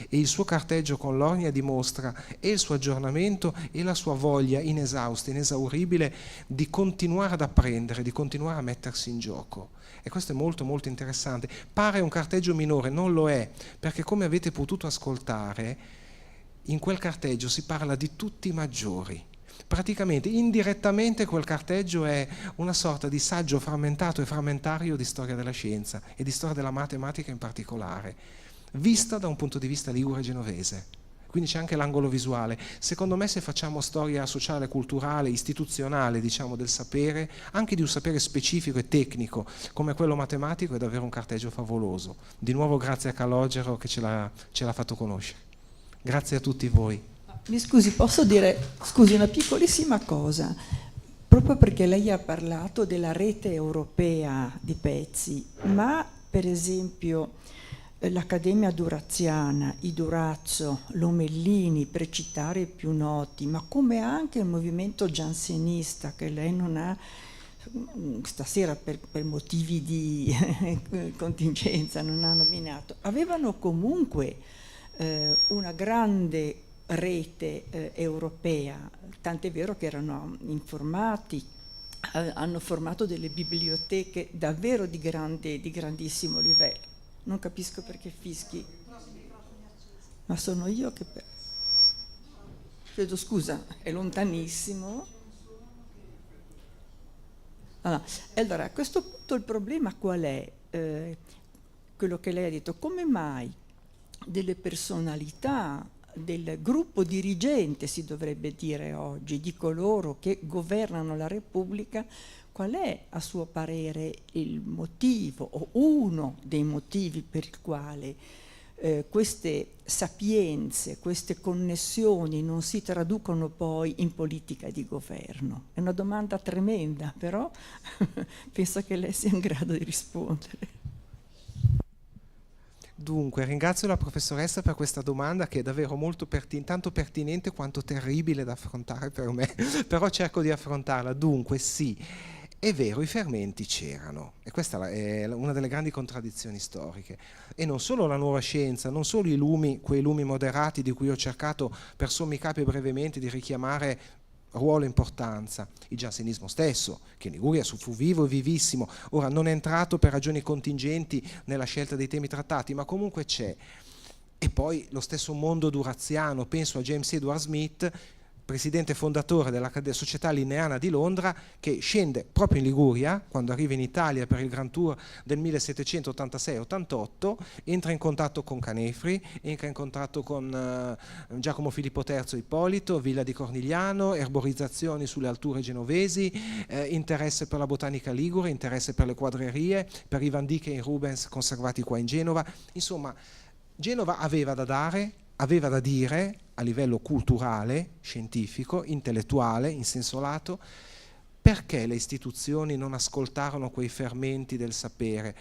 e il suo carteggio con l'Ornia dimostra e il suo aggiornamento e la sua voglia inesausta, inesauribile di continuare ad apprendere, di continuare a mettersi in gioco. E questo è molto molto interessante. Pare un carteggio minore, non lo è, perché come avete potuto ascoltare, in quel carteggio si parla di tutti i maggiori. Praticamente, indirettamente, quel carteggio è una sorta di saggio frammentato e frammentario di storia della scienza e di storia della matematica in particolare, vista da un punto di vista ligure genovese. Quindi c'è anche l'angolo visuale. Secondo me, se facciamo storia sociale, culturale, istituzionale, diciamo, del sapere, anche di un sapere specifico e tecnico come quello matematico, è davvero un carteggio favoloso. Di nuovo grazie a Calogero che ce l'ha fatto conoscere. Grazie a tutti voi. Mi scusi, posso dire, una piccolissima cosa, proprio perché lei ha parlato della rete europea di Pezzi, ma per esempio l'Accademia Duraziana, i Durazzo, Lomellini, per citare i più noti, ma come anche il movimento giansenista, che lei non ha stasera per motivi di contingenza non ha nominato, avevano comunque una grande rete europea, tant'è vero che erano informati, hanno formato delle biblioteche davvero di grandissimo livello. Non capisco perché fischi, ma sono io che chiedo scusa, è lontanissimo. Allora, a questo punto il problema qual è? Quello che lei ha detto, come mai delle personalità del gruppo dirigente, si dovrebbe dire oggi, di coloro che governano la Repubblica, qual è a suo parere il motivo o uno dei motivi per il quale queste sapienze, queste connessioni non si traducono poi in politica di governo? È una domanda tremenda, però penso che lei sia in grado di rispondere. Dunque, ringrazio la professoressa per questa domanda che è davvero molto tanto pertinente quanto terribile da affrontare per me, però cerco di affrontarla. Dunque, sì, è vero, i fermenti c'erano, e questa è una delle grandi contraddizioni storiche. E non solo la nuova scienza, non solo i lumi, quei lumi moderati di cui ho cercato per sommi capi brevemente di richiamare ruolo e importanza, il giansenismo stesso, che in Liguria fu vivo e vivissimo, ora non è entrato per ragioni contingenti nella scelta dei temi trattati, ma comunque c'è. E poi lo stesso mondo duraziano, penso a James Edward Smith, presidente fondatore della Società Linneana di Londra, che scende proprio in Liguria, quando arriva in Italia per il Grand Tour del 1786-88, entra in contatto con Canefri, entra in contatto con Giacomo Filippo III Ippolito, Villa di Cornigliano, erborizzazioni sulle alture genovesi, interesse per la botanica ligure, interesse per le quadrerie, per i Van Dyck e i Rubens conservati qua in Genova, insomma Genova aveva da dare, aveva da dire a livello culturale, scientifico, intellettuale, in senso lato. Perché le istituzioni non ascoltarono quei fermenti del sapere?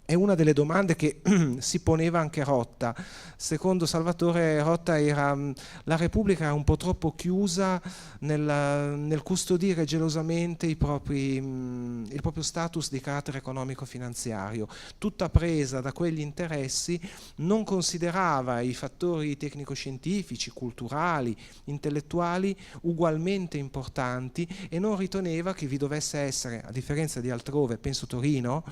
È una delle domande che si poneva anche Rotta. Secondo Salvatore Rotta la Repubblica era un po' troppo chiusa nel custodire gelosamente il proprio status di carattere economico-finanziario. Tutta presa da quegli interessi, non considerava i fattori tecnico-scientifici, culturali, intellettuali ugualmente importanti e non riteneva che vi dovesse essere, a differenza di altrove, penso Torino,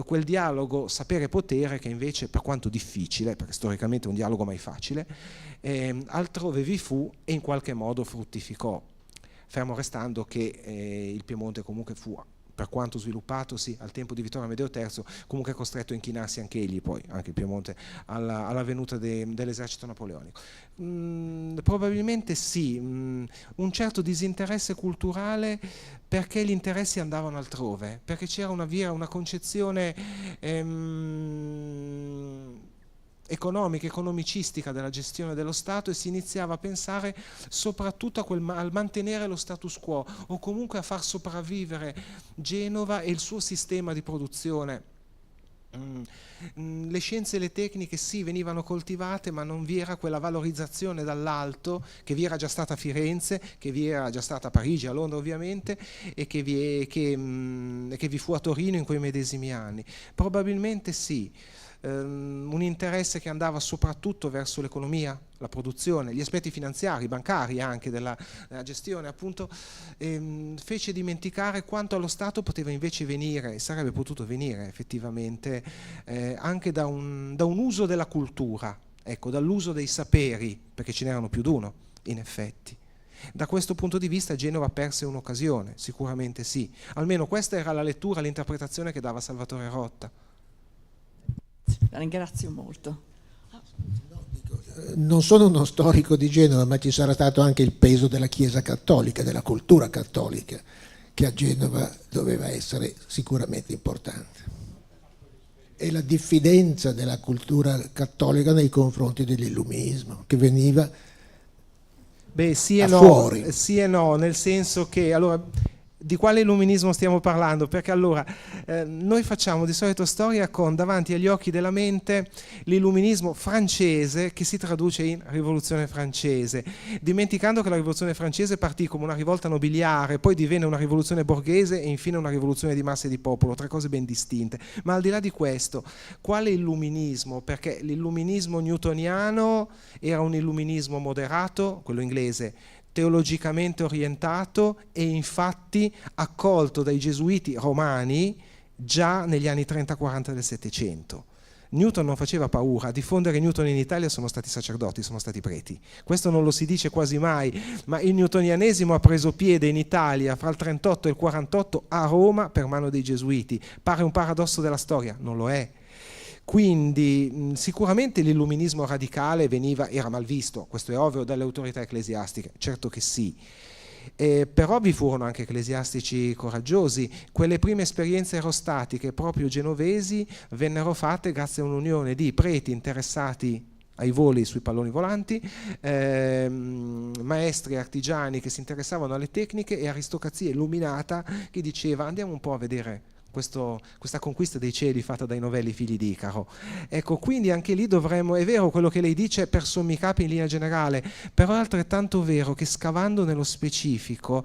quel dialogo sapere-potere che invece, per quanto difficile, perché storicamente è un dialogo mai facile, altrove vi fu e in qualche modo fruttificò, fermo restando che il Piemonte comunque fu, per quanto sviluppatosi al tempo di Vittorio Amedeo III, comunque costretto a inchinarsi anche egli, poi anche il Piemonte, alla venuta dell'esercito napoleonico. Probabilmente sì, un certo disinteresse culturale, perché gli interessi andavano altrove, perché c'era una concezione economica, economicistica della gestione dello Stato, e si iniziava a pensare soprattutto al mantenere lo status quo, o comunque a far sopravvivere Genova e il suo sistema di produzione. Le scienze e le tecniche sì, venivano coltivate, ma non vi era quella valorizzazione dall'alto che vi era già stata a Firenze, che vi era già stata a Parigi, a Londra ovviamente, e che vi fu a Torino in quei medesimi anni. Probabilmente sì. Un interesse che andava soprattutto verso l'economia, la produzione, gli aspetti finanziari, bancari anche della gestione, appunto, fece dimenticare quanto allo Stato poteva invece venire, sarebbe potuto venire effettivamente anche da un uso della cultura, ecco, dall'uso dei saperi, perché ce n'erano più di uno, in effetti. Da questo punto di vista Genova perse un'occasione, sicuramente sì. Almeno questa era la lettura, l'interpretazione che dava Salvatore Rotta. La ringrazio molto. Non sono uno storico di Genova, ma ci sarà stato anche il peso della Chiesa cattolica, della cultura cattolica, che a Genova doveva essere sicuramente importante. E la diffidenza della cultura cattolica nei confronti dell'illuminismo, che veniva sì e fuori. No, sì e no, nel senso che, allora, di quale illuminismo stiamo parlando? Perché allora noi facciamo di solito storia con davanti agli occhi della mente l'illuminismo francese, che si traduce in rivoluzione francese, dimenticando che la rivoluzione francese partì come una rivolta nobiliare, poi divenne una rivoluzione borghese e infine una rivoluzione di masse di popolo, tre cose ben distinte. Ma al di là di questo, quale illuminismo? Perché l'illuminismo newtoniano era un illuminismo moderato, quello inglese, teologicamente orientato e infatti accolto dai gesuiti romani già negli anni 30-40 del Settecento. Newton non faceva paura, a diffondere Newton in Italia sono stati sacerdoti, sono stati preti. Questo non lo si dice quasi mai, ma il newtonianesimo ha preso piede in Italia fra il 38 e il 48 a Roma per mano dei gesuiti. Pare un paradosso della storia, non lo è. Quindi sicuramente l'illuminismo radicale era mal visto, questo è ovvio, dalle autorità ecclesiastiche, certo che sì. Però vi furono anche ecclesiastici coraggiosi. Quelle prime esperienze aerostatiche proprio genovesi vennero fatte grazie a un'unione di preti interessati ai voli sui palloni volanti, maestri artigiani che si interessavano alle tecniche e aristocrazia illuminata che diceva andiamo un po' a vedere questa conquista dei cieli fatta dai novelli figli di Icaro. Ecco, quindi anche lì dovremmo, è vero quello che lei dice per sommi capi in linea generale, però è altrettanto vero che scavando nello specifico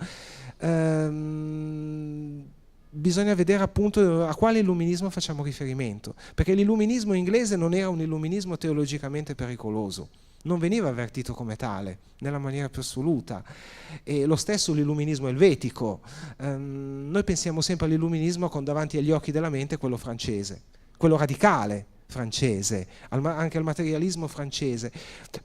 bisogna vedere appunto a quale illuminismo facciamo riferimento, perché l'illuminismo inglese non era un illuminismo teologicamente pericoloso, non veniva avvertito come tale nella maniera più assoluta, e lo stesso l'illuminismo elvetico. Noi pensiamo sempre all'illuminismo con davanti agli occhi della mente quello francese, quello radicale francese, anche al materialismo francese,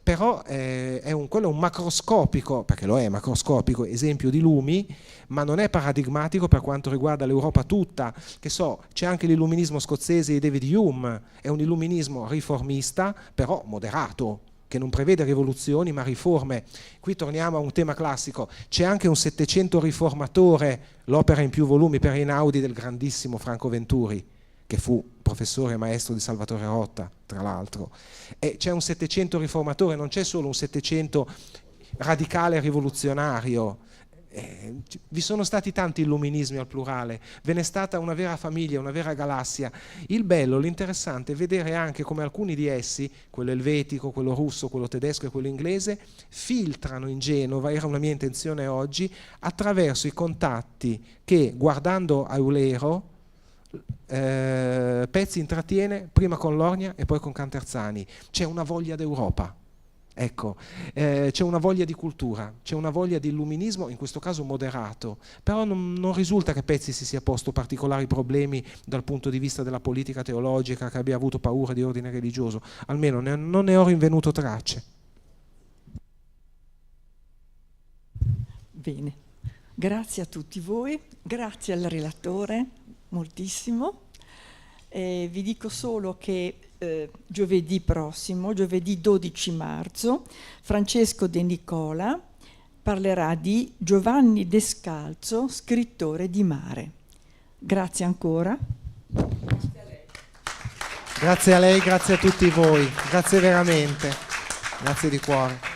però quello è un macroscopico, perché lo è macroscopico, esempio di lumi, ma non è paradigmatico per quanto riguarda l'Europa tutta. Che so, c'è anche l'illuminismo scozzese di David Hume, è un illuminismo riformista, però moderato, che non prevede rivoluzioni ma riforme. Qui torniamo a un tema classico, c'è anche un Settecento riformatore, l'opera in più volumi per Einaudi del grandissimo Franco Venturi, che fu professore e maestro di Salvatore Rotta, tra l'altro. E c'è un Settecento riformatore, non c'è solo un Settecento radicale e rivoluzionario. Vi sono stati tanti illuminismi al plurale, ve n'è stata una vera famiglia, una vera galassia. Il bello, l'interessante è vedere anche come alcuni di essi, quello elvetico, quello russo, quello tedesco e quello inglese, filtrano in Genova, era una mia intenzione oggi, attraverso i contatti che, guardando a Eulero, Pezzi intrattiene prima con Lornia e poi con Canterzani. C'è una voglia d'Europa. Ecco, c'è una voglia di cultura, c'è una voglia di illuminismo, in questo caso moderato, però non risulta che Pezzi si sia posto particolari problemi dal punto di vista della politica teologica, che abbia avuto paura di ordine religioso, almeno non ne ho rinvenuto tracce. Bene, grazie a tutti voi, grazie al relatore moltissimo. Vi dico solo che giovedì prossimo, giovedì 12 marzo, Francesco De Nicola parlerà di Giovanni Descalzo, scrittore di Mare. Grazie ancora. Grazie a lei, grazie a tutti voi, grazie veramente, grazie di cuore.